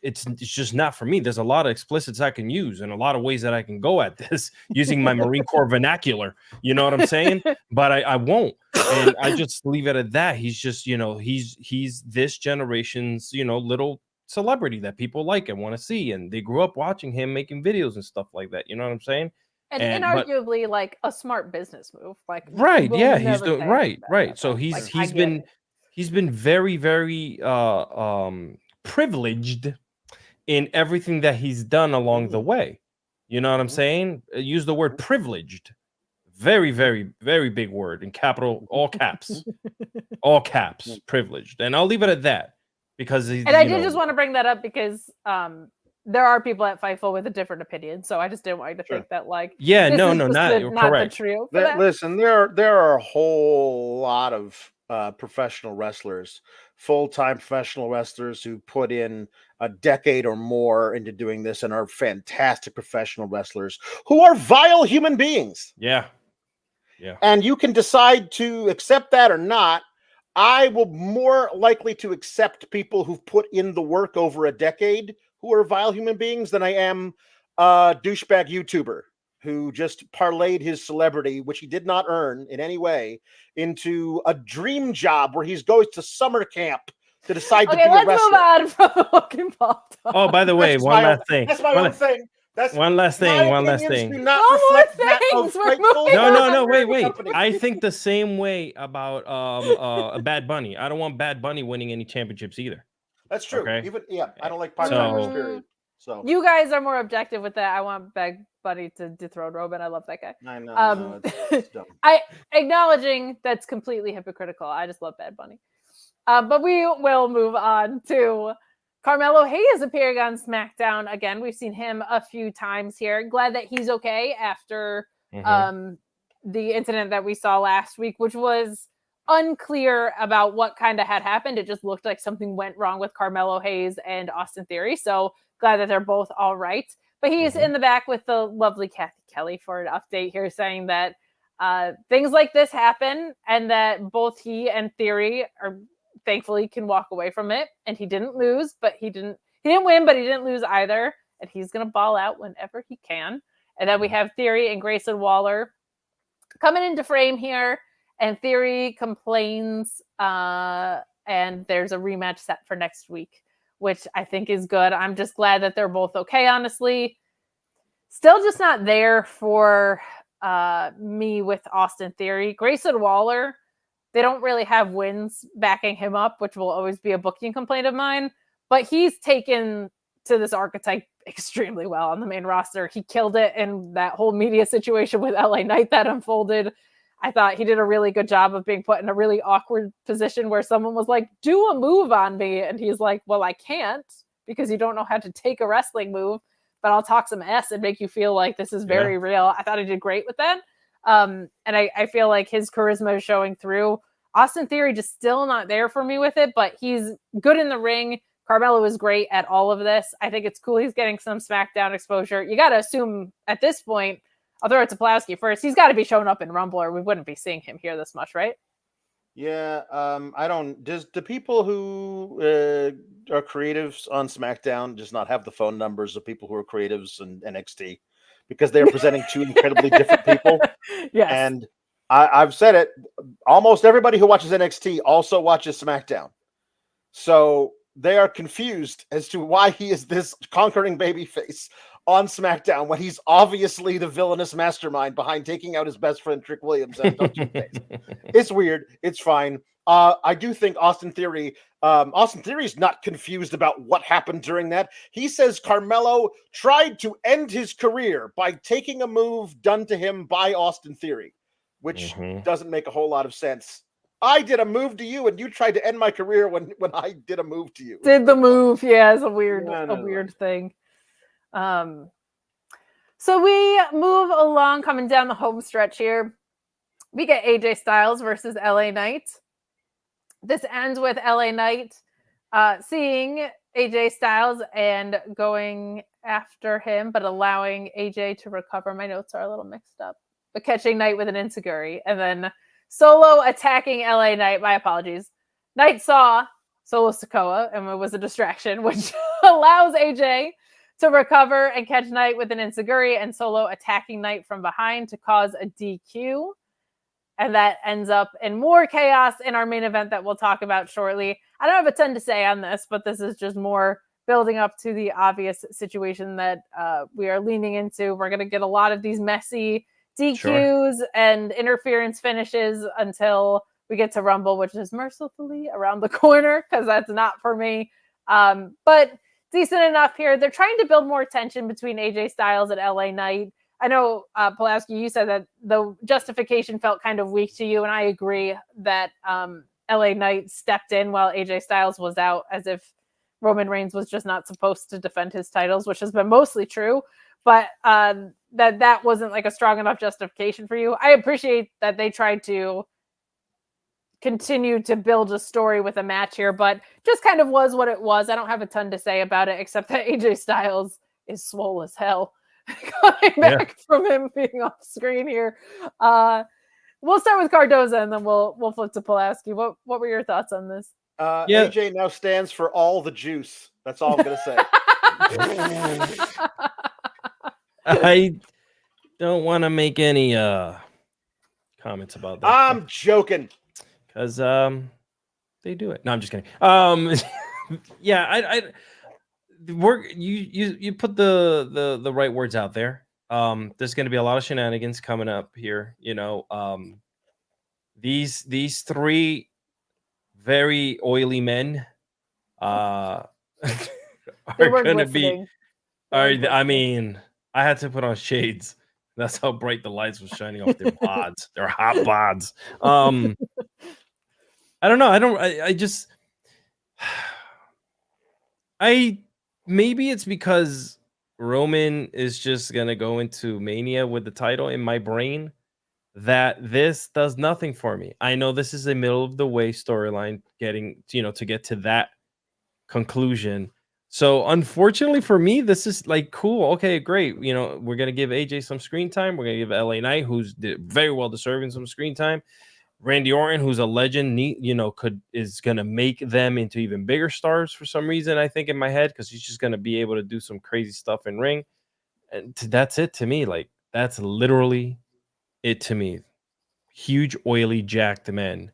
it's just not for me. There's a lot of explicits I can use and a lot of ways that I can go at this using my Marine Corps vernacular. You know what I'm saying? But I won't. And I just leave it at that. He's just, he's this generation's, little celebrity that people like and want to see. And they grew up watching him making videos and stuff like that. You know what I'm saying? And inarguably like a smart business move. Like, right. Yeah. He's doing right. So he's been very, very privileged in everything that he's done along the way. You know what I'm saying? Use the word privileged. Very, very, very big word in capital, all caps, privileged. And I'll leave it at that because I did just want to bring that up because there are people at Fightful with a different opinion. So I just didn't want you to think that not correct. the trio. Listen, there are a whole lot of professional wrestlers, full-time professional wrestlers who put in a decade or more into doing this and are fantastic professional wrestlers who are vile human beings. Yeah. And you can decide to accept that or not. I will more likely to accept people who've put in the work over a decade who are vile human beings than I am a douchebag YouTuber who just parlayed his celebrity, which he did not earn in any way, into a dream job where he's going to summer camp to decide to be a wrestler. Let's move on from Logan Paul. Oh, by the way, one last thing. That's my own thing. One last thing. Do not reflect that of No, wait. I think the same way about Bad Bunny. I don't want Bad Bunny winning any championships either. That's true. Okay? I don't like Pirates, period. So you guys are more objective with that. I want Bad Bunny to dethrone Roman. I love that guy. I know. It's dumb. I acknowledging that's completely hypocritical. I just love Bad Bunny. But we will move on to Carmelo Hayes appearing on SmackDown again. We've seen him a few times here. Glad that he's okay after the incident that we saw last week, which was unclear about what kind of had happened. It just looked like something went wrong with Carmelo Hayes and Austin Theory. So glad that they're both all right. But he's in the back with the lovely Kathy Kelly for an update here saying that things like this happen and that both he and Theory are thankfully can walk away from it. And he didn't lose, but he didn't win, but he didn't lose either. And he's going to ball out whenever he can. And then we have Theory and Grayson Waller coming into frame here. And Theory complains, and there's a rematch set for next week, which I think is good. I'm just glad that they're both okay, honestly. Still just not there for me with Austin Theory. Grayson Waller, they don't really have wins backing him up, which will always be a booking complaint of mine. But he's taken to this archetype extremely well on the main roster. He killed it in that whole media situation with LA Knight that unfolded. I thought he did a really good job of being put in a really awkward position where someone was like, do a move on me. And he's like, well, I can't because you don't know how to take a wrestling move, but I'll talk some S and make you feel like this is very real. I thought he did great with that. And I feel like his charisma is showing through. Austin Theory just still not there for me with it, but he's good in the ring. Carmelo is great at all of this. I think it's cool. He's getting some SmackDown exposure. You got to assume at this point, I'll throw it to Pulowski first. He's got to be showing up in Rumble or we wouldn't be seeing him here this much, right? Yeah. Do people who are creatives on SmackDown just not have the phone numbers of people who are creatives in NXT because they're presenting two incredibly different people? Yes. And I've said it. Almost everybody who watches NXT also watches SmackDown. So they are confused as to why he is this conquering babyface on SmackDown when he's obviously the villainous mastermind behind taking out his best friend Trick Williams. It's weird. It's fine. I do think Austin Theory is not confused about what happened during that. He says Carmelo tried to end his career by taking a move done to him by Austin Theory, which doesn't make a whole lot of sense. I did a move to you and you tried to end my career when I did a move to you. Did the move. Yeah, it's a weird thing. So we move along, coming down the home stretch here. We get AJ Styles versus LA Knight. This ends with LA Knight seeing AJ Styles and going after him, but allowing AJ to recover. My notes are a little mixed up. But catching Knight with an enziguri. And then Solo attacking LA Knight. My apologies. Knight saw Solo Sikoa and it was a distraction, which allows AJ to recover and catch Knight with an enziguri, and Solo attacking Knight from behind to cause a DQ. And that ends up in more chaos in our main event that we'll talk about shortly. I don't have a ton to say on this, but this is just more building up to the obvious situation that we are leaning into. We're going to get a lot of these messy DQs and interference finishes until we get to Rumble, which is mercifully around the corner, because that's not for me. But decent enough here. They're trying to build more tension between AJ Styles and LA Knight. I know, Pulaski, you said that the justification felt kind of weak to you, and I agree that LA Knight stepped in while AJ Styles was out, as if Roman Reigns was just not supposed to defend his titles, which has been mostly true, but that wasn't like a strong enough justification for you. I appreciate that they tried to continue to build a story with a match here, but just kind of was what it was. I don't have a ton to say about it, except that AJ Styles is swole as hell. Coming back from him being off screen here. We'll start with Cardoza and then we'll flip to Pulaski. What were your thoughts on this? AJ now stands for all the juice. That's all I'm gonna say. I don't want to make any comments about that. I'm joking. Because they do it. No, I'm just kidding. Yeah, you put the right words out there. There's going to be a lot of shenanigans coming up here. You know, these three very oily men are going to be. I mean, I had to put on shades. That's how bright the lights was shining off their bods. They're hot bods. I don't know. Maybe it's because Roman is just going to go into Mania with the title in my brain that this does nothing for me. I know this is a middle of the way storyline to get to that conclusion. So unfortunately for me, this is like, cool. Okay, great. You know, we're going to give AJ some screen time. We're going to give LA Knight, who's very well deserving, some screen time. Randy Orton, who's a legend, is going to make them into even bigger stars for some reason, I think, in my head, because he's just going to be able to do some crazy stuff in ring. And that's it to me. Like, that's literally it to me. Huge, oily, jacked men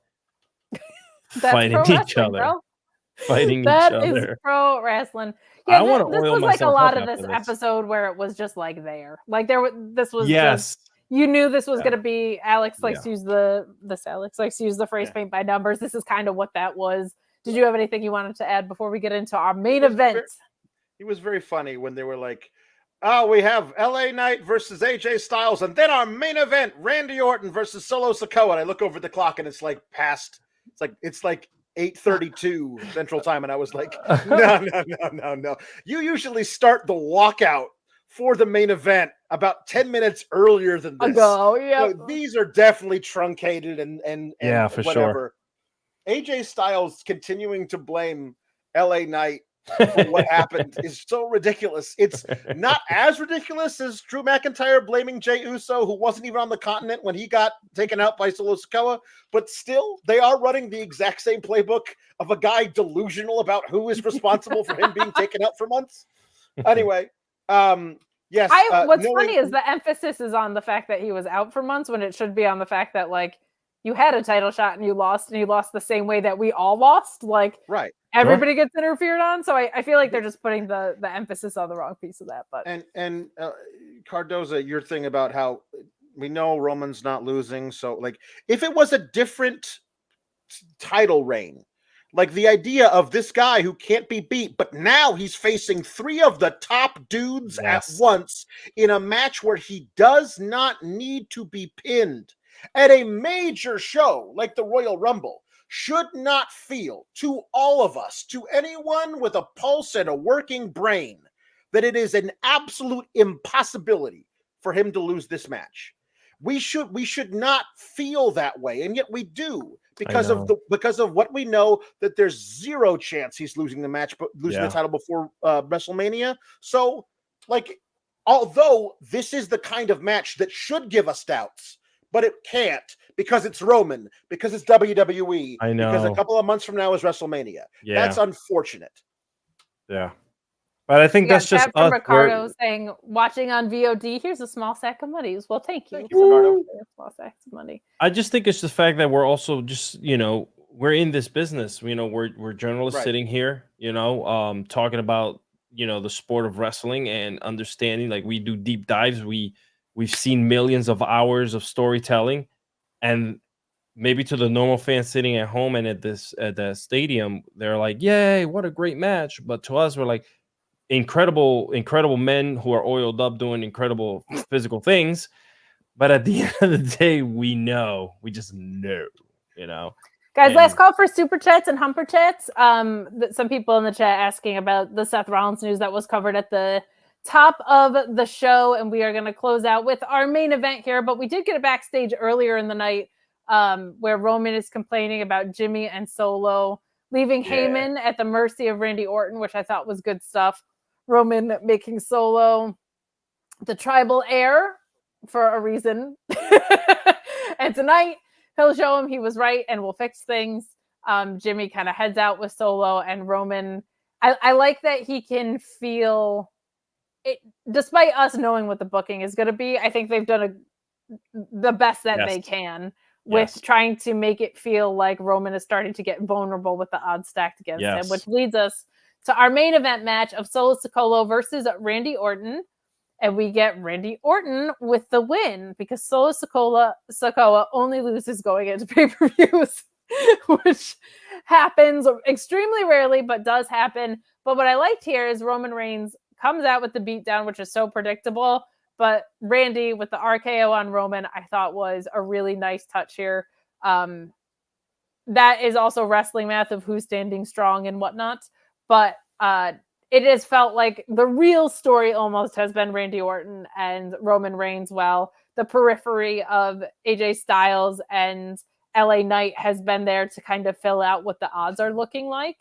fighting each other. Bro. Fighting each other. That is pro wrestling. Yeah, this was like a lot of this episode where it was just like there. Like this was yes. You knew this was going to be Alex likes to use Alex likes to use the phrase paint by numbers. This is kind of what that was. Did you have anything you wanted to add before we get into our main event? It was very funny when they were like, oh, we have LA Knight versus AJ Styles, and then our main event, Randy Orton versus Solo Sikoa. And I look over the clock and it's like 8:32 Central Time. And I was like, no. You usually start the walkout for the main event about 10 minutes earlier than this. So these are definitely truncated and yeah, for whatever. Sure. AJ Styles continuing to blame LA Knight for what happened is so ridiculous. It's not as ridiculous as Drew McIntyre blaming Jey Uso, who wasn't even on the continent when he got taken out by Solo Sikoa, but still, they are running the exact same playbook of a guy delusional about who is responsible for him being taken out for months. Anyway, yes. What's funny is the emphasis is on the fact that he was out for months when it should be on the fact that, like, you had a title shot and you lost the same way that we all lost. Like, right. Everybody gets interfered on. So I feel like they're just putting the emphasis on the wrong piece of that. But and Cardoza, your thing about how we know Roman's not losing. So, like, if it was a different title reign, like the idea of this guy who can't be beat, but now he's facing three of the top dudes at once in a match where he does not need to be pinned at a major show like the Royal Rumble, should not feel to all of us, to anyone with a pulse and a working brain, that it is an absolute impossibility for him to lose this match. We should not feel that way, and yet we do because of what we know, that there's zero chance he's losing the match, but losing the title before WrestleMania. So, like, although this is the kind of match that should give us doubts, but it can't, because it's Roman, because it's WWE. I know. Because a couple of months from now is WrestleMania. Yeah. That's unfortunate. Yeah. But I think that's just from us. Ricardo saying, watching on VOD, here's a small sack of money. Well, thank you. Small sacks of money. I just think it's the fact that we're also just, we're in this business. We're journalists sitting here, talking about, the sport of wrestling and understanding. Like, we do deep dives. We've seen millions of hours of storytelling, and maybe to the normal fan sitting at home and at the stadium, they're like, "Yay, what a great match!" But to us, we're like, incredible men who are oiled up doing incredible physical things. But at the end of the day, we just know, Guys, last call for super chats and humper chats. Some people in the chat asking about the Seth Rollins news that was covered at the top of the show, and we are going to close out with our main event here. But we did get a backstage earlier in the night where Roman is complaining about Jimmy and Solo leaving Heyman at the mercy of Randy Orton, which I thought was good stuff. Roman making Solo the tribal heir for a reason. And tonight, he'll show him he was right and we'll fix things. Jimmy kind of heads out with Solo, and Roman, I like that he can feel it, despite us knowing what the booking is going to be. I think they've done the best that they can with trying to make it feel like Roman is starting to get vulnerable with the odds stacked against him, which leads us to our main event match of Solo Sikoa versus Randy Orton. And we get Randy Orton with the win because Solo Sikoa only loses going into pay-per-views, which happens extremely rarely, but does happen. But what I liked here is Roman Reigns comes out with the beatdown, which is so predictable. But Randy with the RKO on Roman, I thought was a really nice touch here. That is also wrestling math of who's standing strong and whatnot. But it has felt like the real story almost has been Randy Orton and Roman Reigns, while the periphery of AJ Styles and LA Knight has been there to kind of fill out what the odds are looking like.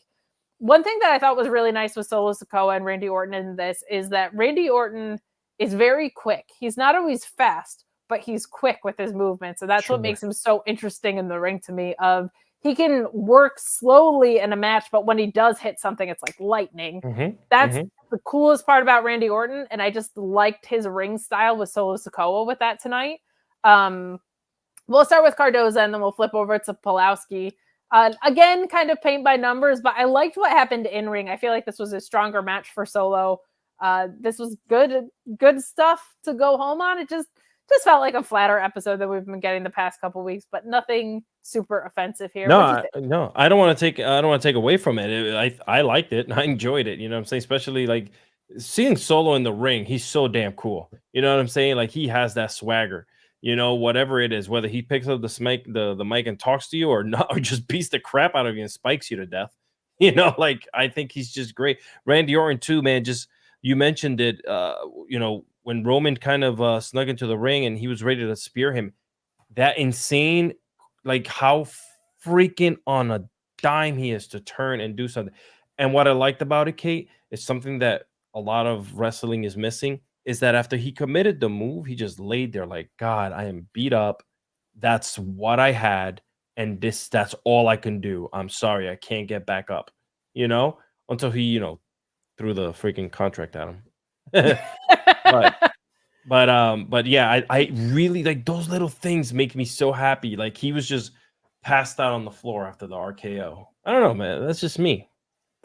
One thing that I thought was really nice with Solo Sikoa and Randy Orton in this is that Randy Orton is very quick. He's not always fast, but he's quick with his movements. So that's what makes him so interesting in the ring to me. He can work slowly in a match, but when he does hit something, it's like lightning. That's the coolest part about Randy Orton, and I just liked his ring style with Solo Sikoa with that tonight. We'll start with Cardoza, and then we'll flip over to Pulowski. Again, kind of paint by numbers, but I liked what happened in ring. I feel like this was a stronger match for Solo. This was good stuff to go home on. It just felt like a flatter episode that we've been getting the past couple weeks, but nothing super offensive here. No, I don't want to take away from it. I liked it and I enjoyed it. You know what I'm saying? Especially like seeing Solo in the ring. He's so damn cool. You know what I'm saying? Like, he has that swagger. Whatever it is, whether he picks up the mic and talks to you or not, or just beats the crap out of you and spikes you to death. Like, I think he's just great. Randy Orton too, man. Just, you mentioned it. When Roman kind of snuck into the ring and he was ready to spear him, that insane, like, how freaking on a dime he is to turn and do something. And what I liked about it, Kate, is something that a lot of wrestling is missing, is that after he committed the move, he just laid there like, God, I am beat up. That's what I had. And that's all I can do. I'm sorry. I can't get back up, until he, threw the freaking contract at him. But yeah, I really like those little things make me so happy. Like, he was just passed out on the floor after the RKO. I don't know, man. That's just me.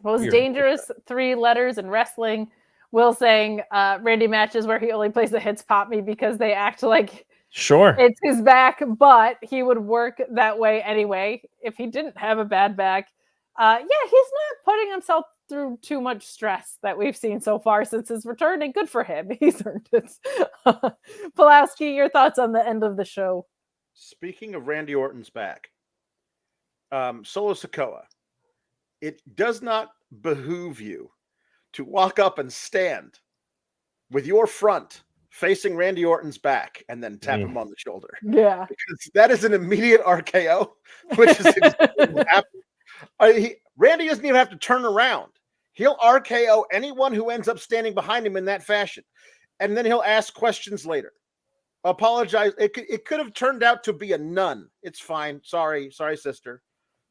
Most dangerous 3 letters in wrestling. Will saying Randy matches where he only plays the hits pop me because they act like it's his back, but he would work that way anyway if he didn't have a bad back. He's not putting himself through too much stress that we've seen so far since his return, and good for him. He's earned it. Pulowski, your thoughts on the end of the show? Speaking of Randy Orton's back, Solo Sikoa, it does not behoove you to walk up and stand with your front facing Randy Orton's back and then tap him on the shoulder. Yeah. Because that is an immediate RKO, which is exactly what happened. Randy doesn't even have to turn around. He'll RKO anyone who ends up standing behind him in that fashion. And then he'll ask questions later. Apologize. It could have turned out to be a nun. It's fine. Sorry, sister.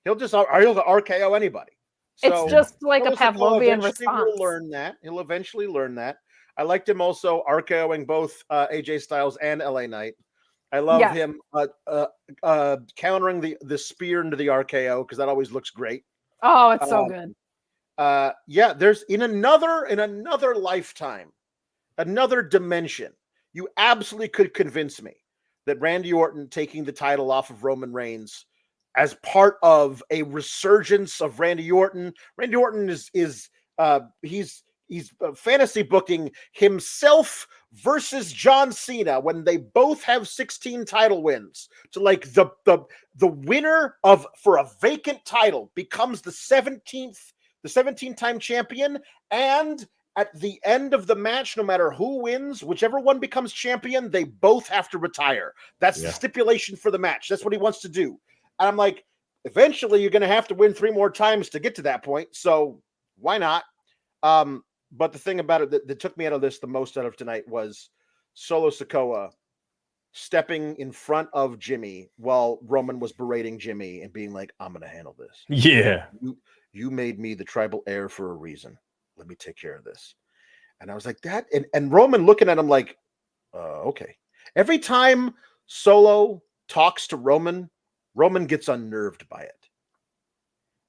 He'll RKO anybody. So it's just like a Sikoa Pavlovian eventually response. will learn that. He'll eventually learn that. I liked him also RKOing both AJ Styles and LA Knight. I love him countering the spear into the RKO because that always looks great. Oh, it's so good. There's in another lifetime, another dimension, you absolutely could convince me that Randy Orton taking the title off of Roman Reigns as part of a resurgence of Randy Orton. Randy Orton is he's fantasy booking himself versus John Cena when they both have 16 title wins. So like the winner for a vacant title becomes the 17-time champion, and at the end of the match, no matter who wins, whichever one becomes champion, they both have to retire. That's the stipulation for the match. That's what he wants to do. And I'm like, eventually you're going to have to win 3 more times to get to that point. So why not? But the thing about it that took me out of this the most out of tonight was Solo Sikoa stepping in front of Jimmy while Roman was berating Jimmy and being like, I'm going to handle this. Yeah. You made me the tribal heir for a reason. Let me take care of this. And I was like, that. And Roman looking at him like, okay. Every time Solo talks to Roman gets unnerved by it.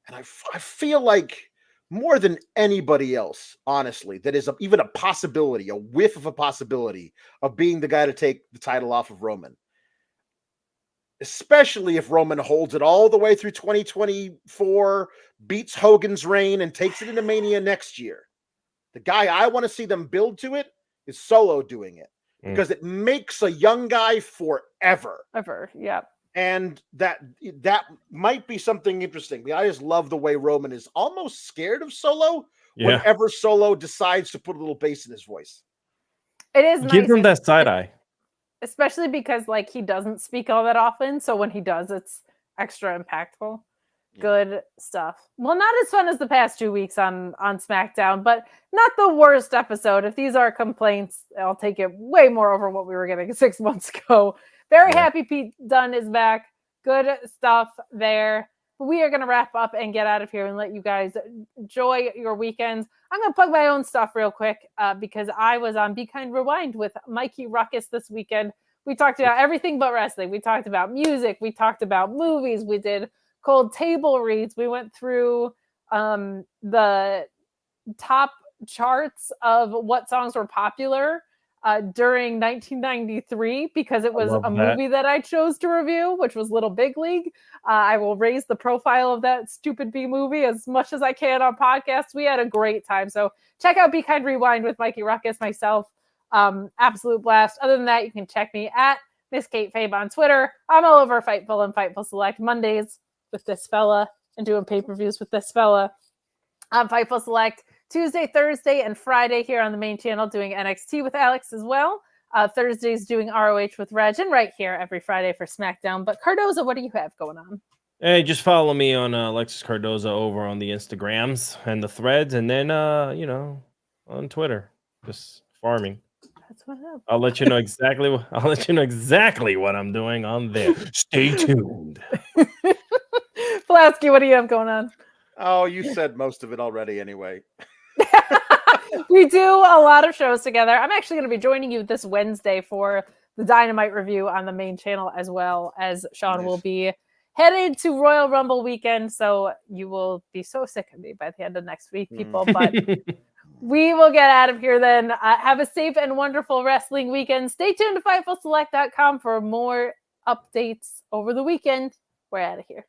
And I feel like more than anybody else, honestly, that is even a possibility, a whiff of a possibility of being the guy to take the title off of Roman. Especially if Roman holds it all the way through 2024, beats Hogan's reign, and takes it into Mania next year. The guy I want to see them build to it is Solo doing it because it makes a young guy forever. Yeah. And that might be something interesting. I just love the way Roman is almost scared of Solo whenever Solo decides to put a little bass in his voice. It is nice. Give him that side eye. Especially because like he doesn't speak all that often. So when he does, it's extra impactful. Yeah. Good stuff. Well, not as fun as the past 2 weeks on SmackDown, but not the worst episode. If these are complaints, I'll take it way more over what we were getting 6 months ago. Very happy Pete Dunne is back. Good stuff there. We are going to wrap up and get out of here and let you guys enjoy your weekends. I'm going to plug my own stuff real quick because I was on Be Kind Rewind with Mikey Ruckus this weekend. We talked about everything but wrestling. We talked about music. We talked about movies. We did cold table reads. We went through the top charts of what songs were popular during 1993 because it was a movie that I chose to review, which was Little Big League. I will raise the profile of that stupid B movie as much as I can on podcasts. We had a great time. So check out Be Kind Rewind with Mikey Ruckus, myself. Absolute blast. Other than that, you can check me at Miss Kate Fabe on Twitter. I'm all over Fightful and Fightful Select Mondays with this fella and doing pay-per-views with this fella. Fightful Select Tuesday, Thursday, and Friday here on the main channel doing NXT with Alex as well. Thursdays doing ROH with Reg, and right here every Friday for SmackDown. But Cardoza, what do you have going on? Hey, just follow me on Alexis Cardoza over on the Instagrams and the threads, and then on Twitter, just farming. That's what up. I'll let you know exactly. I'll let you know exactly what I'm doing on there. Stay tuned. Pulaski, what do you have going on? Oh, you said most of it already anyway. We do a lot of shows together. I'm actually going to be joining you this Wednesday for the Dynamite review on the main channel, as well as Sean will be headed to Royal Rumble weekend. So you will be so sick of me by the end of next week, people. But we will get out of here then. Have a safe and wonderful wrestling weekend. Stay tuned to FightfulSelect.com for more updates over the weekend. We're out of here.